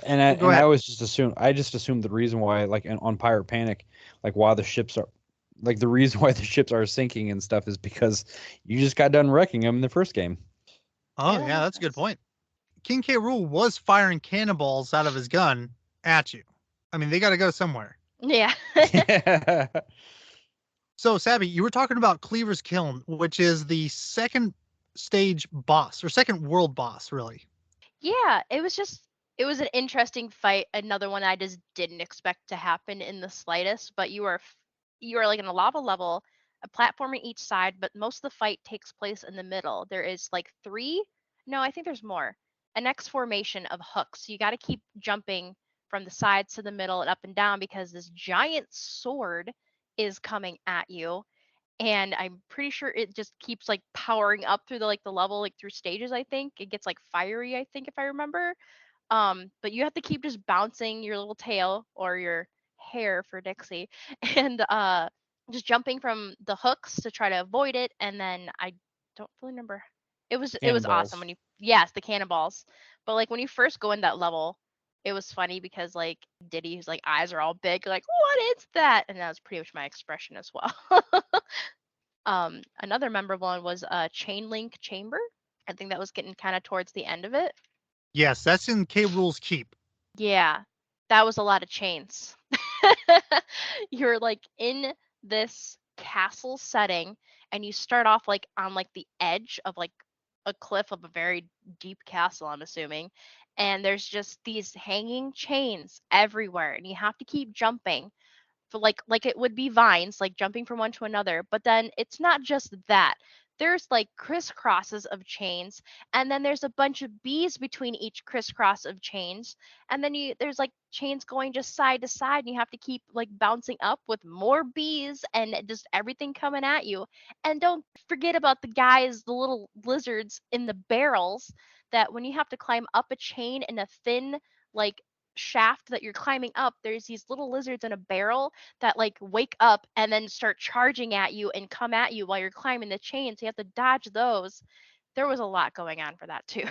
and I Oh, go and I ahead. always just assumed the reason why like on Pirate Panic, like why the ships are like the reason why the ships are sinking and stuff is because you just got done wrecking them in the first game. Oh Yeah, that yeah, makes that's a good sense. point. King K. Rool was firing cannonballs out of his gun at you. I mean, they got to go somewhere. Yeah. So, Sabi, you were talking about Cleaver's Kiln, which is the second stage boss or second world boss, really. Yeah, it was an interesting fight. Another one I just didn't expect to happen in the slightest. But you are like in a lava level, a platform on each side, but most of the fight takes place in the middle. There is like three, no, I think there's more. An X formation of hooks. You got to keep jumping from the sides to the middle and up and down because this giant sword is coming at you, and I'm pretty sure it just keeps like powering up through the level, like through stages. I think it gets like fiery, I think, if I remember. But you have to keep just bouncing your little tail or your hair for Dixie, and just jumping from the hooks to try to avoid it. And then I don't really remember. It was awesome Cannonballs. when you, yes, the cannonballs. But like when you first go in that level, it was funny because like Diddy's like eyes are all big, like what is that? And that was pretty much my expression as well. Another memorable one was Chain Link Chamber. I think that was getting kind of towards the end of it. Yes, that's in K. Rules Keep. Yeah, that was a lot of chains. You're like in this castle setting, and you start off like on like the edge of like a cliff of a very deep castle, I'm assuming. And there's just these hanging chains everywhere, and you have to keep jumping for like it would be vines, like jumping from one to another. But then it's not just that. There's like crisscrosses of chains, and then there's a bunch of bees between each crisscross of chains, and then there's like chains going just side to side, and you have to keep like bouncing up with more bees and just everything coming at you. And don't forget about the little lizards in the barrels, that when you have to climb up a chain in a thin like shaft that you're climbing up, there's these little lizards in a barrel that like wake up and then start charging at you and come at you while you're climbing the chain. So you have to dodge those. There was a lot going on for that too.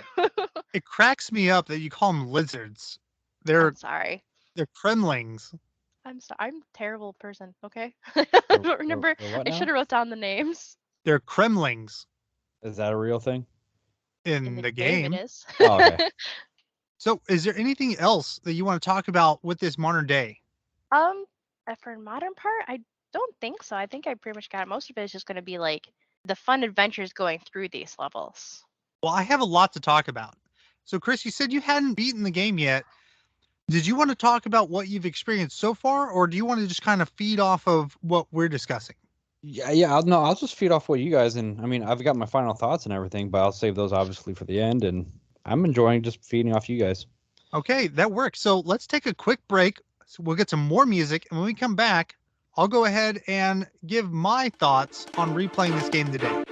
It cracks me up that you call them lizards. I'm They're sorry. they're kremlings. I'm a terrible person. Okay. I don't remember. The what I should now? have wrote down the names. They're kremlings Is that a real thing? In in the the game, it game. is. Oh, okay. So, is there anything else that you want to talk about with this modern day? um, for modern part, I don't think so. I think I pretty much got it. Most of it is just going to be like the fun adventures going through these levels. Well, I have a lot to talk about. So, Chris, you said you hadn't beaten the game yet. Did you want to talk about what you've experienced so far, or do you want to just kind of feed off of what we're discussing? Yeah. I'll just feed off what you guys, and I mean, I've got my final thoughts and everything, but I'll save those obviously for the end. And I'm enjoying just feeding off you guys. Okay, that works. So, let's take a quick break. So we'll get some more music, and when we come back, I'll go ahead and give my thoughts on replaying this game today.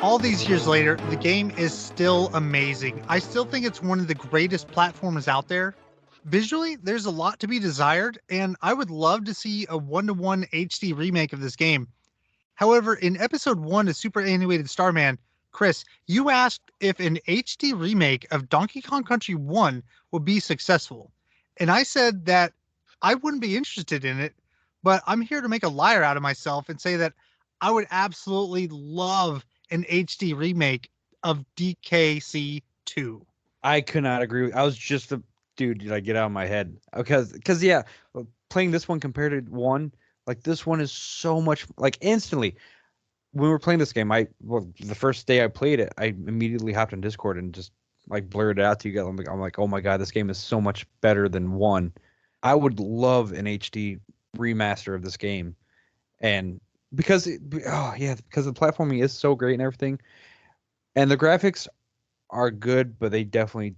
All these years later, the game is still amazing. I still think it's one of the greatest platformers out there. Visually, there's a lot to be desired, and I would love to see a one-to-one HD remake of this game. However, in episode 1 of Superannuated Starman, Chris, you asked if an HD remake of Donkey Kong Country 1 would be successful. And I said that I wouldn't be interested in it, but I'm here to make a liar out of myself and say that I would absolutely love an HD remake of DKC 2. I could not agree. I was just dude, like get out of my head. Because yeah, playing this one compared to one, like this one is so much like instantly. When we were playing this game, the first day I played it, I immediately hopped on Discord and just like blurred it out to you guys. I'm like, oh my god, this game is so much better than one. I would love an HD remaster of this game, and because because the platforming is so great and everything, and the graphics are good, but they definitely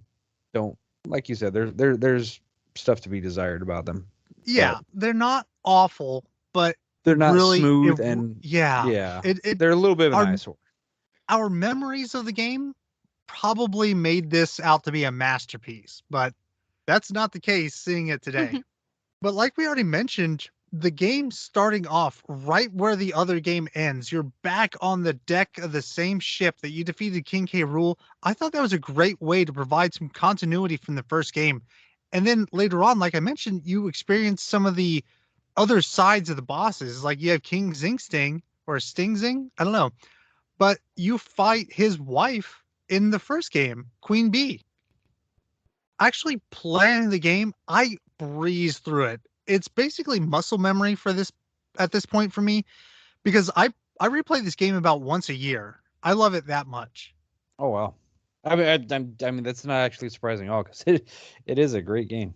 don't, like you said, there's stuff to be desired about them. Yeah, they're not awful, but They're not really, smooth and yeah, it they're a little bit of an our eyesore. our memories of the game probably made this out to be a masterpiece, but that's not the case seeing it today. But like we already mentioned, the game starting off right where the other game ends, you're back on the deck of the same ship that you defeated King K. Rool. I thought that was a great way to provide some continuity from the first game. And then later on, like I mentioned, you experience some of the other sides of the bosses. Like you have King Zing Sting or Sting Zing, I don't know. But you fight his wife in the first game, Queen Bee. Actually playing the game, I breeze through it. It's basically muscle memory for this at this point for me because I replay this game about once a year. I love it that much. Oh wow. I mean that's not actually surprising at all because it is a great game.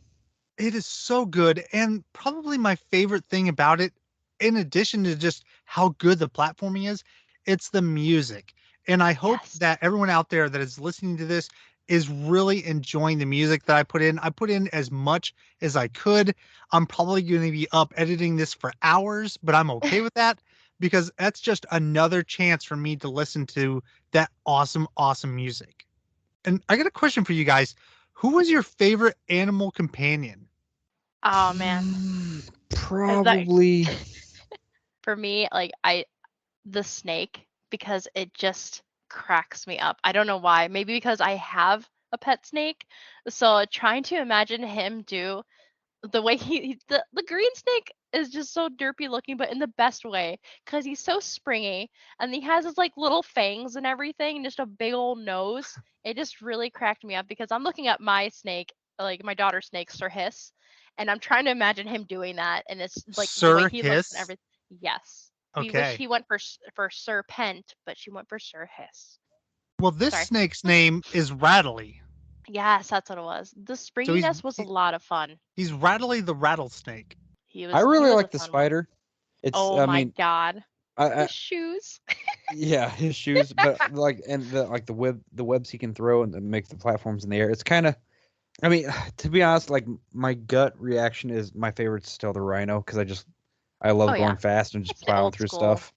It is so good, and probably my favorite thing about it, in addition to just how good the platforming is, it's the music. And I hope Yes. that everyone out there that is listening to this is really enjoying the music that I put in. I put in as much as I could. I'm probably going to be up editing this for hours, but I'm okay with that because that's just another chance for me to listen to that awesome, awesome music. And I got a question for you guys. Who was your favorite animal companion? Oh man. That Probably. for me, like the snake, because it just cracks me up. I don't know why. Maybe because I have a pet snake. So trying to imagine him do the way the green snake is just so derpy looking, but in the best way, because he's so springy and he has his like little fangs and everything, and just a big old nose. It just really cracked me up because I'm looking at my snake, like my daughter's snake, Sir Hiss, and I'm trying to imagine him doing that, and it's like the way Sir he looks and Hiss? everything. Yes, we wish Okay. he went for Sir Pent, but she went for Sir Hiss. Well, this Sorry. snake's name is Rattly. Yes, that's what it was. The So he's springiness was a lot of fun. he's Rattly the rattlesnake. I He really was a like the fun one. spider. It's Oh I my mean god. I His shoes. yeah, his shoes, but like and the webs he can throw and make the platforms in the air. It's kind of I mean, to be honest, like my gut reaction is my favorite's still the rhino because I Oh love yeah. going fast and just It's the plowing old through school. stuff.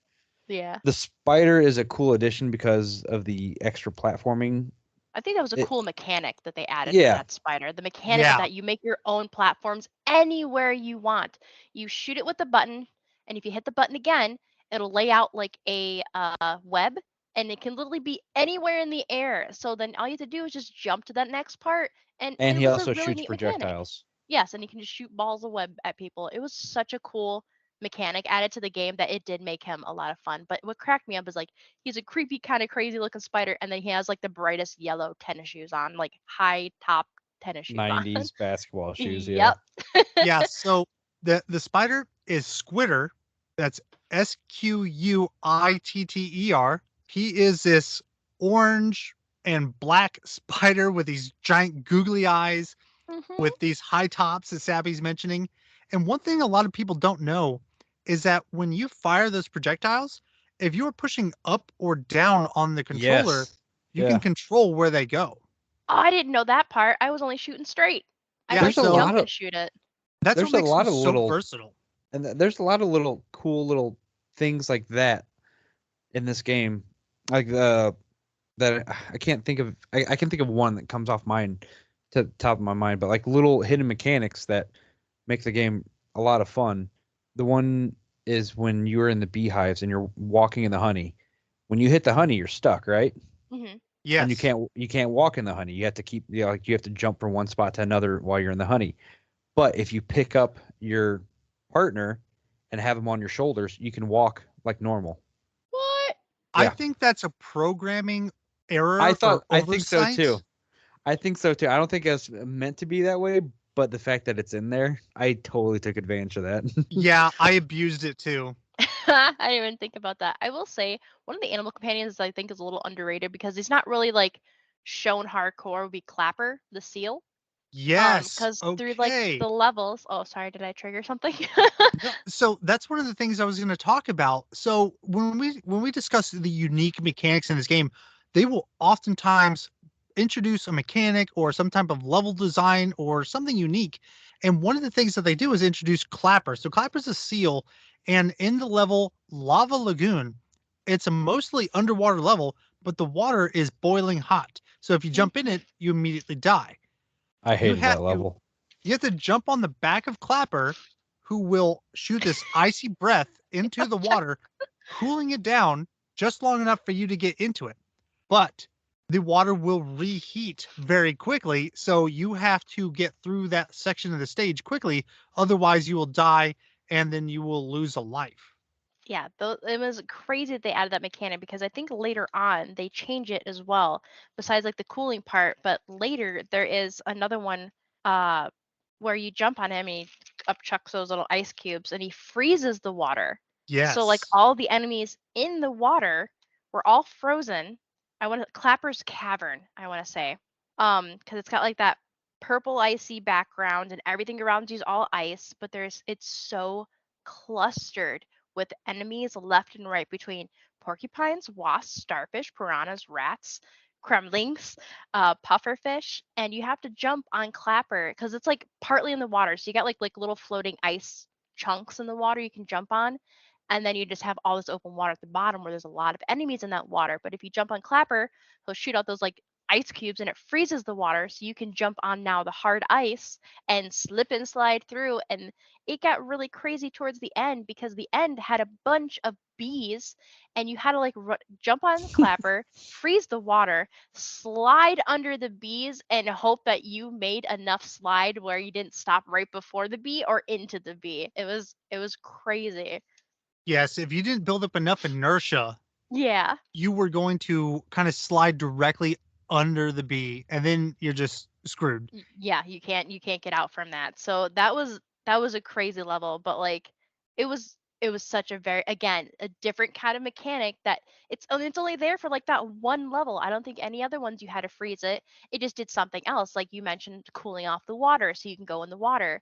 Yeah. The spider is a cool addition because of the extra platforming. I think that was a It, cool mechanic that they added for yeah, that spider. The mechanic of Yeah. that you make your own platforms anywhere you want. You shoot it with the button, and if you hit the button again, it'll lay out like a web, and it can literally be anywhere in the air. So then all you have to do is just jump to that next part, and and it he was a also really shoots neat mechanic. projectiles. Yes, and you can just shoot balls of web at people. It was such a cool mechanic added to the game that it did make him a lot of fun. But what cracked me up is like he's a creepy kind of crazy looking spider, and then he has like the brightest yellow tennis shoes on, like high top tennis shoes on. 90s basketball shoes, yeah. Yep. Yeah, so the spider is Squitter. That's Squitter. He is this orange and black spider with these giant googly eyes Mhm. with these high tops that Sabi's mentioning. And one thing a lot of people don't know is that when you fire those projectiles, if you are pushing up or down on the controller, Yes. you can Yeah. control where they go. Oh, I didn't know that part. I was only shooting straight. I Yeah, like There's to a so jump lot and of shoot it. that's what there's a makes them lot of so little versatile. and there's a lot of little cool little things like that in this game. Like the that I can't think of I can think of one that comes off mine to the top of my mind, but like little hidden mechanics that make the game a lot of fun. The one is when you're in the beehives and you're walking in the honey. When you hit the honey, you're stuck, right? Mhm. And Yes. you can't walk in the honey. You have to keep like you have to jump from one spot to another while you're in the honey. But if you pick up your partner and have them on your shoulders, you can walk like normal. What? I Yeah. think that's a programming error or I think so too. oversight. I think so too. I don't think it's meant to be that way, but the fact that it's in there, I totally took advantage of that. Yeah, I abused it too. I didn't even think about that. I will say one of the animal companions I think is a little underrated because he's not really like shown hardcore would be Clapper, the seal. Yes. Because through like Okay. the levels. Oh, sorry, did I trigger something? No, so that's one of the things I was going to talk about. So when we discuss the unique mechanics in this game, they will oftentimes introduce a mechanic or some type of level design or something unique. And one of the things that they do is introduce Clapper. So Clapper's a seal, and in the level Lava Lagoon, it's a mostly underwater level, but the water is boiling hot. So if you jump in Mhm. it, you immediately die. I You hated have that to level. you have to jump on the back of Clapper, who will shoot this icy breath into the water, cooling it down just long enough for you to get into it. But the water will reheat very quickly, so you have to get through that section of the stage quickly. Otherwise, you will die and then you will lose a life. Yeah, it was crazy that they added that mechanic because I think later on they change it as well, besides like the cooling part. But later there is another one uh, where you jump on him and he upchucks those little ice cubes and he freezes the water. So like Yes. all the enemies in the water were all frozen. I want to Clapper's Cavern, I want to say. Because it's got like that purple icy background and everything around you is all ice, but it's so clustered with enemies left and right between porcupines, wasps, starfish, piranhas, rats, cremlings, pufferfish, and you have to jump on Clapper because it's like partly in the water. So you got like little floating ice chunks in the water you can jump on. And then you just have all this open water at the bottom where there's a lot of enemies in that water. But if you jump on Clapper, he'll shoot out those like ice cubes and it freezes the water. So you can jump on now the hard ice and slip and slide through. And it got really crazy towards the end because the end had a bunch of bees and you had to like jump on the Clapper, freeze the water, slide under the bees and hope that you made enough slide where you didn't stop right before the bee or into the bee. It was crazy. Yes. If you didn't build up enough inertia, Yeah. you were going to kind of slide directly under the bee, and then you're just screwed. Yeah, you can't get out from that. So that was a crazy level, but like it was such a very again a different kind of mechanic that it's only there for like that one level. I don't think any other ones you had to freeze it. It just did something else, like you mentioned, cooling off the water so you can go in the water,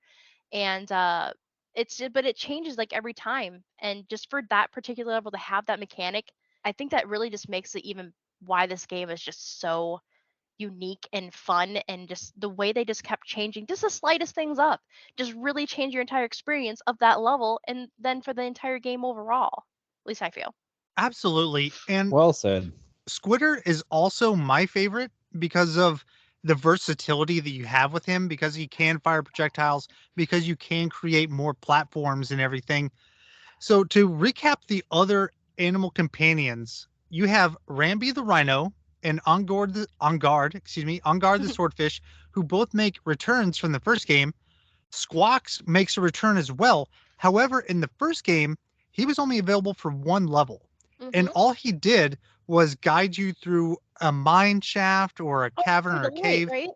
and but it changes like every time. And just for that particular level to have that mechanic, I think that really just makes it even why this game is just so unique and fun and just the way they just kept changing just the slightest things up just really change your entire experience of that level and then for the entire game overall. At least I feel. Absolutely. And Well said. Squitter is also my favorite because of the versatility that you have with him, because he can fire projectiles, because you can create more platforms and everything. So to recap the other animal companions, you have Rambi the rhino and On Guard the swordfish, who both make returns from the first game. Squawks makes a return as well. However, in the first game, he was only available for one level. And Mm-hmm. all he did was guide you through a mine shaft or a Oh, cavern for or the a light, cave. right?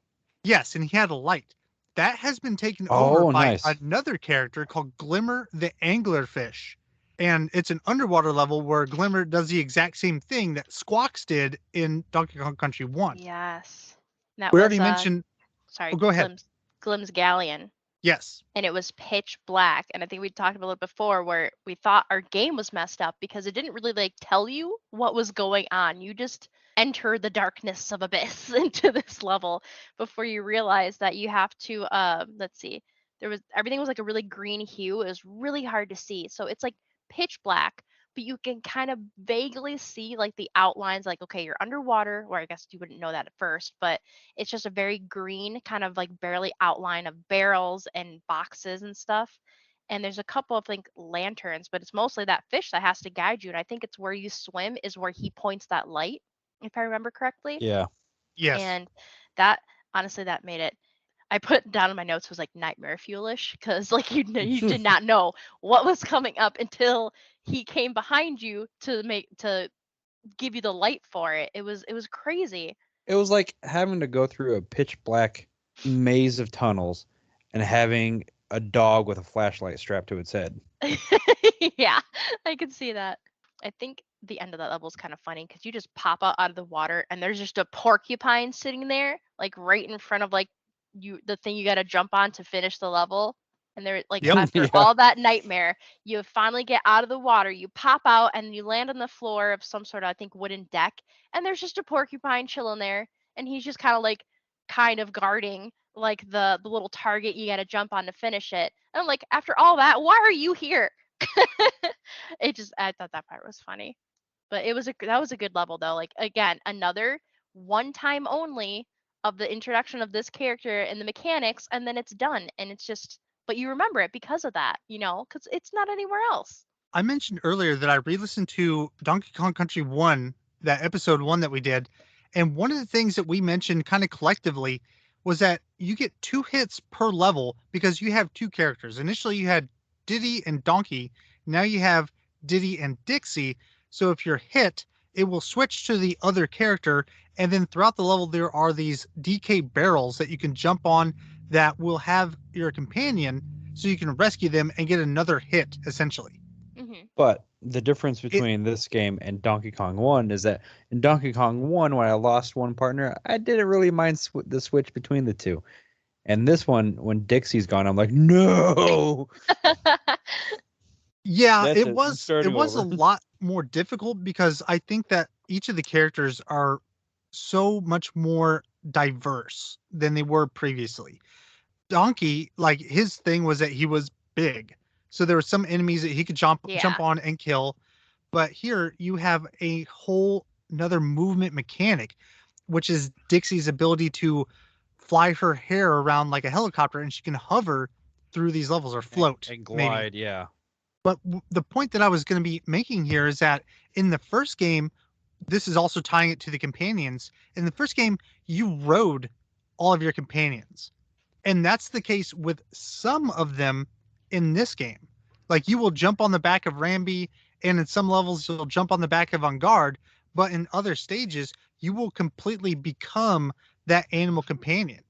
Yes, and he had a light. That has been taken over Oh, by nice. another character called Glimmer the anglerfish. And it's an underwater level where Glimmer does the exact same thing that Squawks did in Donkey Kong Country 1. Yes. That We was already mentioned, oh, sorry, go ahead. Glim's galleon. Yes. And it was pitch black. And I think we talked about it before where we thought our game was messed up because it didn't really like tell you what was going on. You just enter the darkness of abyss into this level before you realize that you have to let's see. There was everything was like a really green hue. It was really hard to see. So it's like pitch black, but you can kind of vaguely see like the outlines like okay, you're underwater, or I guess you wouldn't know that at first, but it's just a very green, kind of like barely outline of barrels and boxes and stuff. And there's a couple of like lanterns, but it's mostly that fish that has to guide you. And I think it's where you swim is where he points that light, if I remember correctly. Yeah. Yes. And that honestly, that made it. I put down in my notes was like nightmare fuelish because like you did not know what was coming up until he came behind you to give you the light for it. It was crazy. It was like having to go through a pitch black maze of tunnels and having a dog with a flashlight strapped to its head. Yeah, I can see that. I think the end of that level is kind of funny because you just pop out of the water and there's just a porcupine sitting there, like right in front of like the thing you got to jump on to finish the level. And they're like, Yep. after Yeah. all that nightmare, you finally get out of the water, you pop out and you land on the floor of some sort of, I think, wooden deck. And there's just a porcupine chilling there. And he's just kind of guarding like the little target you got to jump on to finish it. And I'm like, after all that, why are you here? I thought that part was funny. But that was a good level though. Like again, another one time only of the introduction of this character and the mechanics, and then it's done. And it's just, but you remember it because of that, because it's not anywhere else. I mentioned earlier that I re-listened to Donkey Kong Country 1, that episode 1 that we did, and one of the things that we mentioned kind of collectively was that you get 2 hits per level because you have 2 characters. Initially you had Diddy and Donkey, now you have Diddy and Dixie, so if you're hit, it will switch to the other character, and then throughout the level there are these DK barrels that you can jump on that will have your companion, so you can rescue them and get another hit, essentially. Hmm. But the difference between this game and Donkey Kong 1 is that in Donkey Kong 1, when I lost one partner, I didn't really mind the switch between the two. And this one, when Dixie's gone, I'm like, no. Yeah, That's it it. was Starting it was a over. lot more difficult because I think that each of the characters are so much more diverse than they were previously. Donkey, like his thing was that he was big. So there were some enemies that he could jump Yeah. on and kill. But here you have a whole another movement mechanic, which is Dixie's ability to fly her hair around like a helicopter, and she can hover through these levels or float, And maybe. glide, yeah. But the point that I was going to be making here is that in the first game, this is also tying it to the companions. In the first game, you rode all of your companions. And that's the case with some of them in this game. Like you will jump on the back of Rambi, and in some levels, you'll jump on the back of On Guard. But in other stages, you will completely become that animal companion.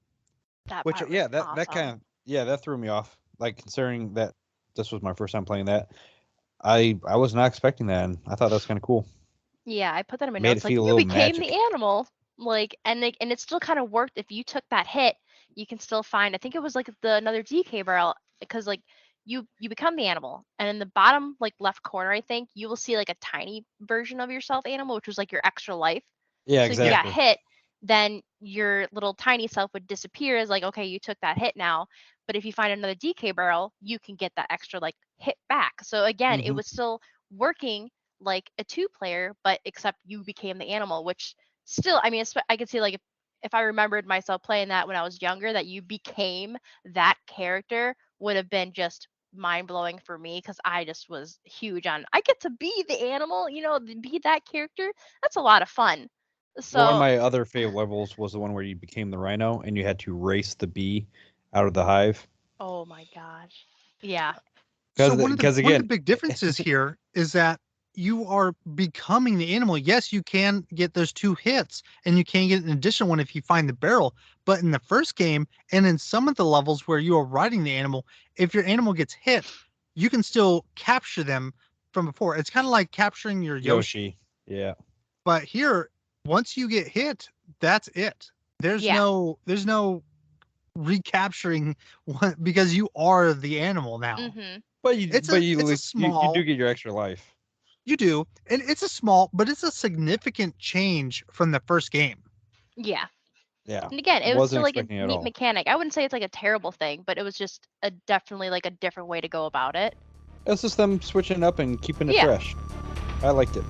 That Which, part was yeah, that awesome. kind of, yeah, that threw me off. Like, considering that this was my first time playing that, I was not expecting that, and I thought that was kind of cool. Yeah, I put that in my Made notes. it Like feel a you little became magic. the animal, like, and it still kind of worked. If you took that hit, you can still find. I think it was like another DK barrel because like you become the animal, and in the bottom like left corner, I think you will see like a tiny version of yourself animal, which was like your extra life. Yeah, So if you got exactly. hit, then your little tiny self would disappear as like, okay, you took that hit now. But if you find another DK barrel, you can get that extra like hit back. So again, it Mhm. was still working like a 2-player, but except you became the animal, which still, I mean, I could see like if I remembered myself playing that when I was younger, that you became that character would have been just mind blowing for me because I just was huge on I get to be the animal, be that character. That's a lot of fun. One of So, my other favorite levels was the one where you became the rhino and you had to race the bee out of the hive. oh my gosh. Yeah. So Because one of the again, big differences here is that you are becoming the animal. Yes, you can get those 2 hits, and you can get an additional one if you find the barrel. But in the first game, and in some of the levels where you are riding the animal, if your animal gets hit, you can still capture them from before. It's kind of like capturing your Yoshi. Yoshi. Yeah. But here, once you get hit, that's it. Yeah. There's no recapturing one because you are the animal now. Mhm. But It's a you do small, get your extra life. you do, and it's a small, but it's a significant change from the first game. Yeah. Yeah. And again, it was Wasn't still like a expecting it at neat all. mechanic. I wouldn't say it's like a terrible thing, but it was just a definitely like a different way to go about it. It's just them switching it up and keeping it Yeah. fresh. I liked it.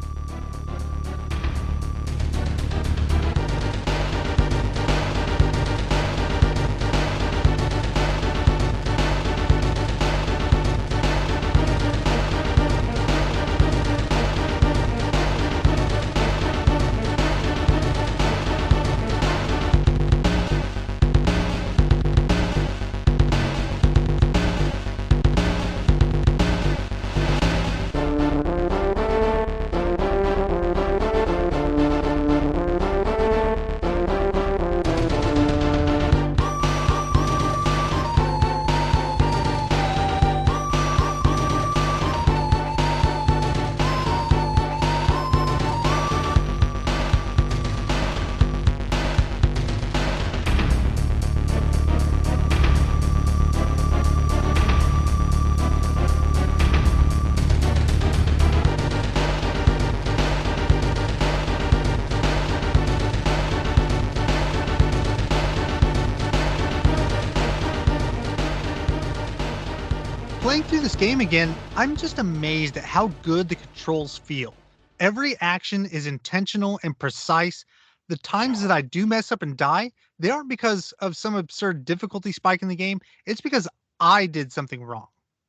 this game again, I'm just amazed at how good the controls feel. Every action is intentional and precise. The times that I do mess up and die, they aren't because of some absurd difficulty spike in the game. It's because I did something wrong.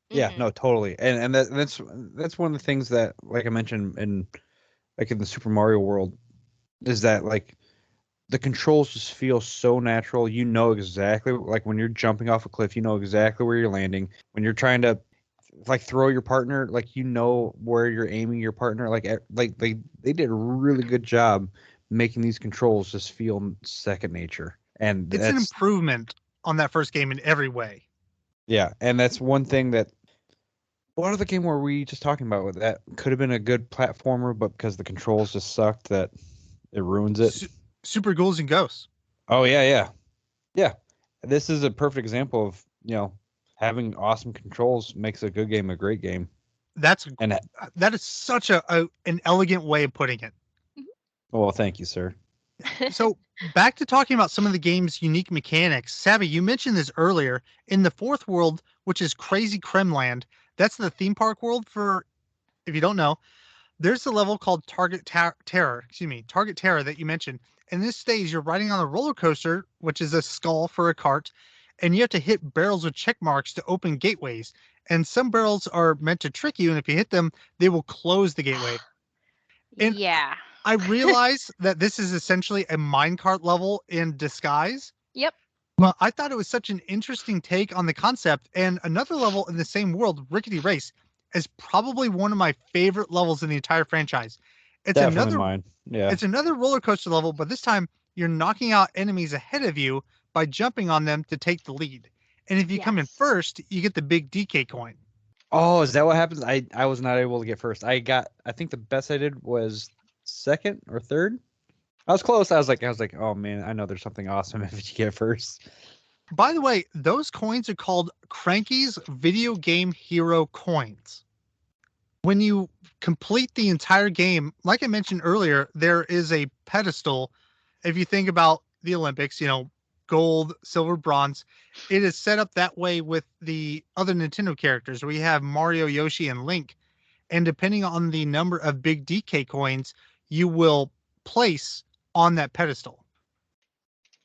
Yeah, Mhm. no, totally. And that's one of the things that, like I mentioned in the Super Mario world, is that like the controls just feel so natural. You know exactly, like when you're jumping off a cliff, you know exactly where you're landing. When you're trying to like throw your partner, like you know where you're aiming your partner. Like they did a really good job making these controls just feel second nature. And It's an that's improvement on that first game in every way. yeah, and that's one thing that what other game were we just talking about with that could have been a good platformer, but because the controls just sucked, that it ruins it. Super Ghouls and Ghosts. Oh yeah. Yeah. This is a perfect example of, having awesome controls makes a good game a great game. That's And that is such an elegant way of putting it. well, thank you, sir. So back to talking about some of the game's unique mechanics. Sabi, you mentioned this earlier. In the fourth world, which is Crazy Kremland, that's the theme park world for, if you don't know, there's a level called Terror, Target Terror that you mentioned. In this stage, you're riding on a roller coaster, which is a skull for a cart, and you have to hit barrels with check marks to open gateways. And some barrels are meant to trick you, and if you hit them, they will close the gateway. And Yeah. I realize that this is essentially a minecart level in disguise. Yep. But I thought it was such an interesting take on the concept. And another level in the same world, Rickety Race, is probably one of my favorite levels in the entire franchise. It's Definitely another mine. Yeah. it's another roller coaster level, but this time you're knocking out enemies ahead of you by jumping on them to take the lead. And if you come in Yes. first, you get the big DK coin. Oh, is that what happens? I was not able to get first. I think the best I did was second or third. I was close. I was like, oh man, I know there's something awesome if you get first. By the way, those coins are called Cranky's Video Game Hero coins. When you complete the entire game, like I mentioned earlier, there is a pedestal. If you think about the Olympics, gold, silver, bronze, it is set up that way with the other Nintendo characters. We have Mario, Yoshi, and Link. And depending on the number of big DK coins, you will place on that pedestal.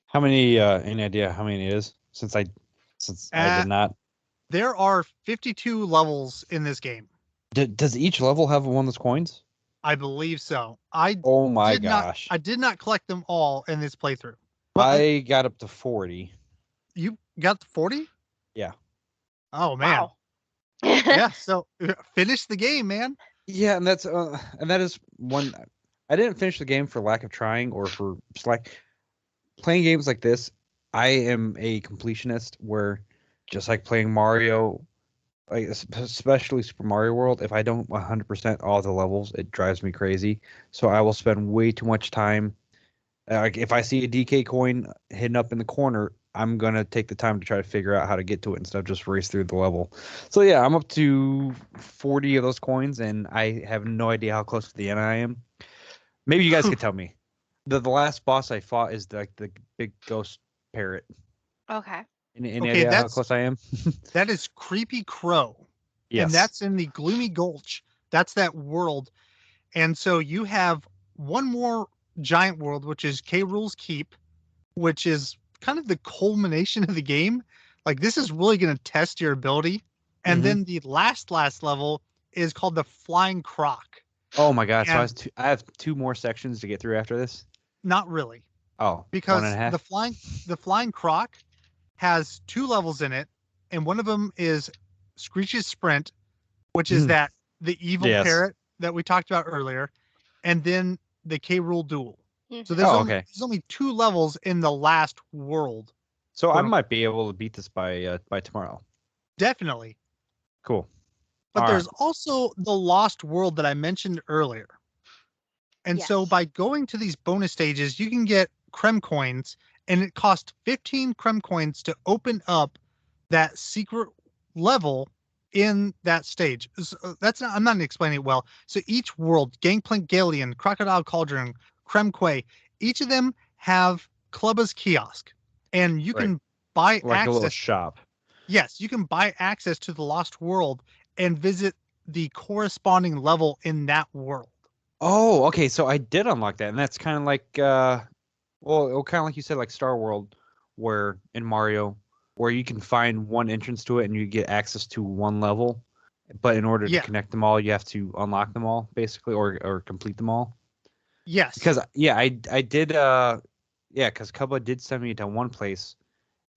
How many? Any idea how many it is? Since I Uh, did not. there are 52 levels in this game. Does each level have one of those coins? I believe so. I Oh my did not gosh. I did not collect them all in this playthrough. But I got up to 40. you got the 40? Yeah. Oh man. Wow. Yeah, so finish the game, man. Yeah, and that is one. I didn't finish the game for lack of trying or for just like playing games like this. I am a completionist where just like playing Mario, like especially Super Mario World, if I don't 100% all the levels, it drives me crazy. So I will spend way too much time. Like if I see a DK coin hidden up in the corner, I'm gonna take the time to try to figure out how to get to it instead of just race through the level. So yeah, I'm up to 40 of those coins, and I have no idea how close to the end I am. Maybe you guys could tell me. The last boss I fought is like the big ghost parrot. Okay. Any Okay, idea how close I am? that is Creepy Crow. And Yes. that's in the Gloomy Gulch. That's that world. And so you have one more giant world, which is K. Rool's Keep, which is kind of the culmination of the game. Like this is really going to test your ability. And Mhm. then the last level is called the Flying Croc. Oh my god! So And I have two more sections to get through after this. not really, Oh, one because and a half. the Flying Croc has two levels in it, and one of them is Screech's Sprint, which is Mhm. that the evil Yes. parrot that we talked about earlier, and then the K. Rool Duel. So Mhm. there's Oh, only okay. there's only two levels in the last world. So I quote unquote. might be able to beat this by tomorrow. Definitely. Cool. But All right. there's also the lost world that I mentioned earlier. And so Yes. by going to these bonus stages, you can get Creme coins, and it costs 15 Creme coins to open up that secret level in that stage. I'm not explaining it well. So each world, Gangplank Galleon, Crocodile Cauldron, Creme Quay, each of them have Clubba's kiosk, and you Right. can buy Like a little access. shop. Yes, you can buy access to the lost world, and visit the corresponding level in that world. Oh, okay. So I did unlock that, and that's kind of like well, kind of like you said, like Star World, where in Mario, where you can find one entrance to it and you get access to one level, but in order to Yeah. connect them all, you have to unlock them all, basically, or complete them all. Yes. Because yeah, I did yeah, because Kubba did send me to one place,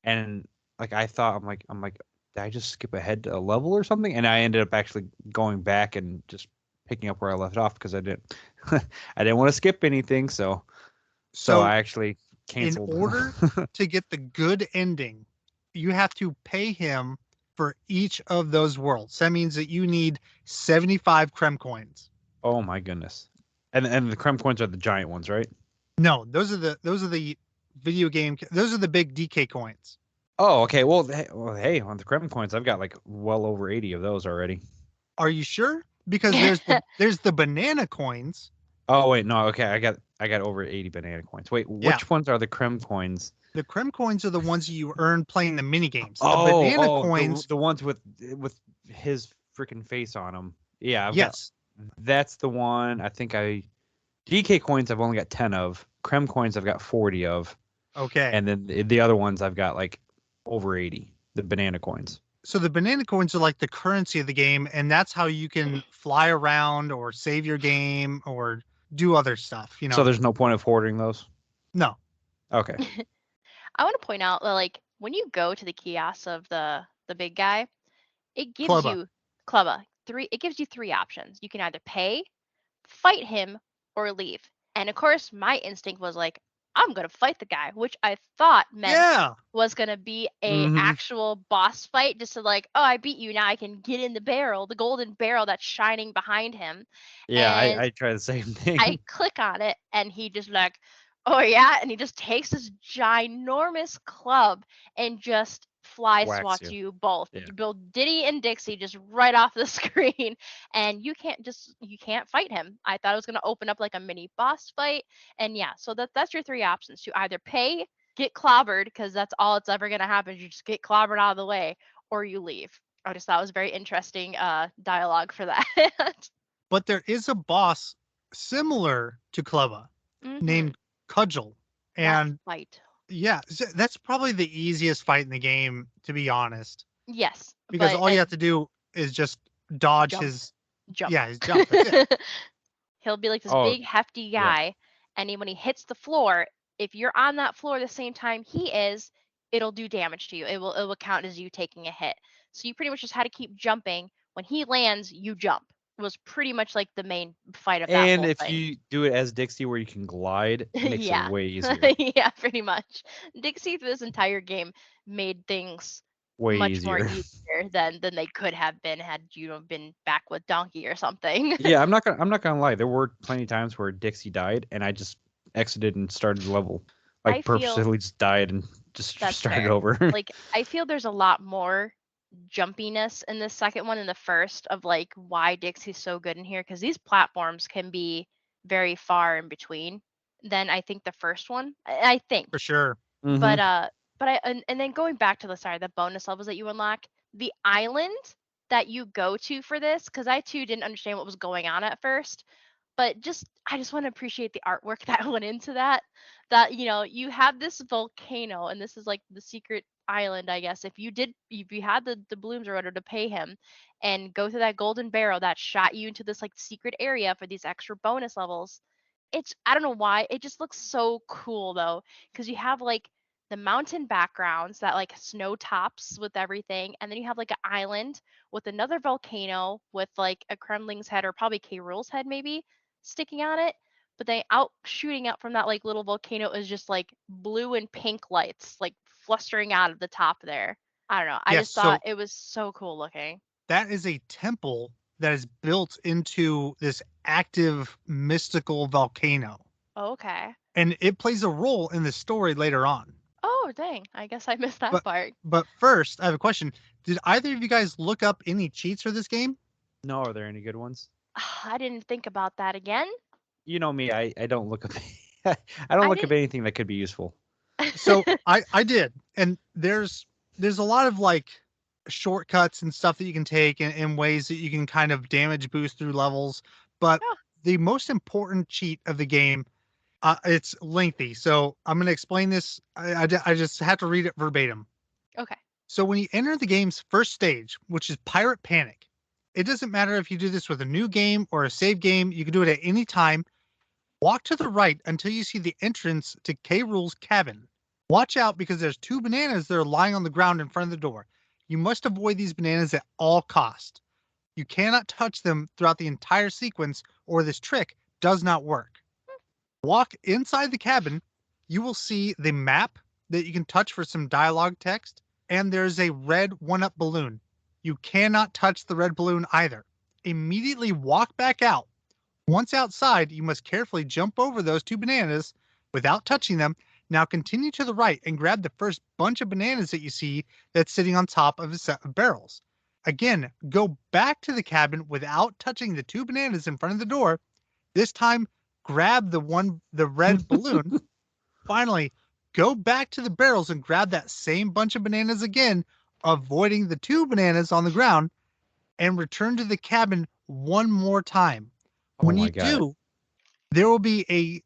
and like I thought, I'm like, did I just skip ahead a level or something? And I ended up actually going back and just picking up where I left off because I didn't I didn't want to skip anything, so So I actually in canceled. order to get the good ending, you have to pay him for each of those worlds. That means that you need 75 Krem coins. Oh my goodness. And the creme coins are the giant ones, right? No, those are the video game. Those are the big DK coins. Oh, okay. Well, hey, on the creme coins, I've got like well over 80 of those already. Are you sure? Because there's the banana coins. Oh wait, no, okay, I got over 80 banana coins. Wait, Yeah, which ones are the creme coins? the Krem coins are the ones you earn playing the mini games. The Oh, banana the coins, the ones with his freaking face on them. Yeah, I've got yes. that's the one. I think I DK coins I've only got 10 of. Creme coins I've got 40 of, Okay. and then the other ones I've got like over 80. The banana coins. So the banana coins are like the currency of the game, and that's how you can fly around or save your game or do other stuff. So there's no point of hoarding those. No, Okay. I want to point out that like when you go to the kiosk of the big guy, it gives Clubba. you Clubba three. It gives you three options. You can either pay, fight him, or leave. And of course, my instinct was like, I'm gonna fight the guy, which I thought meant Yeah. was gonna be a Mhm. actual boss fight, just to like, oh, I beat you, now I can get in the barrel, the golden barrel that's shining behind him. Yeah, And I try the same thing. I click on it and he just like, oh yeah, and he just takes this ginormous club and just fly Whacks swats you. you both. Yeah. You build Diddy and Dixie just right off the screen, and you can't fight him. I thought it was gonna open up like a mini boss fight, and yeah, so that's your three options: to either pay, get clobbered, because that's all it's ever gonna happen. You just get clobbered out of the way, or you leave. I just thought it was very interesting dialogue for that. But there is a boss similar to Clubba hmm named Cudgel. That And fight. yeah, that's probably the easiest fight in the game, to be honest, Yes, because but all you have to do is just dodge jump, his, jump. yeah, his jump. That's it. He'll be like this Oh, big hefty yeah. guy, and when he hits the floor, if you're on that floor the same time he is, it'll do damage to you. It will count as you taking a hit. So you pretty much just had to keep jumping. When he lands, you jump. It was pretty much like the main fight of that And whole if thing. you do it as Dixie where you can glide, it makes it Yeah. way easier. Yeah, pretty much. Dixie through this entire game made things Way much more easier. easier than they could have been had you been back with Donkey or something. Yeah, I'm not gonna lie. There were plenty of times where Dixie died and I just exited and started the level. I Like feel purposely just died and just that's started fair. over. Like, I feel there's a lot more jumpiness in the second one than the first, of like why Dixie's so good in here, because these platforms can be very far in between than I think the first one. I think. For sure. But Hmm. and then going back to the bonus levels that you unlock, the island that you go to for this, because I too didn't understand what was going on at first, but I just want to appreciate the artwork that went into that. That you have this volcano, and this is like the secret island, I guess. If you had the blooms or whatever to pay him and go through that golden barrel that shot you into this like secret area for these extra bonus levels, I don't know why, it just looks so cool though, because you have like the mountain backgrounds, that like snow tops with everything, and then you have like an island with another volcano with like a Kremling's head, or probably K. Rool's head maybe, sticking on it. But they out shooting out from that like little volcano is just like blue and pink lights like flustering out of the top there. I don't know. I Yes. just thought So it was so cool looking. that is a temple that is built into this active mystical volcano, Okay. and it plays a role in the story later on. Oh dang. I guess I missed that But part. but first, I have a question. Did either of you guys look up any cheats for this game? No, are there any good ones? I didn't think about that again. You know me, I don't look up I don't I look up didn't. anything that could be useful. So I did, and there's a lot of like shortcuts and stuff that you can take and ways that you can kind of damage boost through levels. But Oh, the most important cheat of the game, it's lengthy. So I'm going to explain this. I just have to read it verbatim. okay. So when you enter the game's first stage, which is Pirate Panic, it doesn't matter if you do this with a new game or a save game, you can do it at any time. Walk to the right until you see the entrance to K. Rool's cabin. Watch out because there's 2 bananas that are lying on the ground in front of the door. You must avoid these bananas at all cost. You cannot touch them throughout the entire sequence or this trick does not work. Walk inside the cabin. You will see the map that you can touch for some dialogue text, and there's a red 1-up balloon. You cannot touch the red balloon either. Immediately walk back out. Once outside, you must carefully jump over those 2 bananas without touching them. Now continue to the right and grab the first bunch of bananas that you see that's sitting on top of a set of barrels. Again, go back to the cabin without touching the 2 bananas in front of the door. This time, grab the red balloon. Finally, go back to the barrels and grab that same bunch of bananas again, avoiding the 2 bananas on the ground, and return to the cabin one more time. Oh When my you God. do, there will be a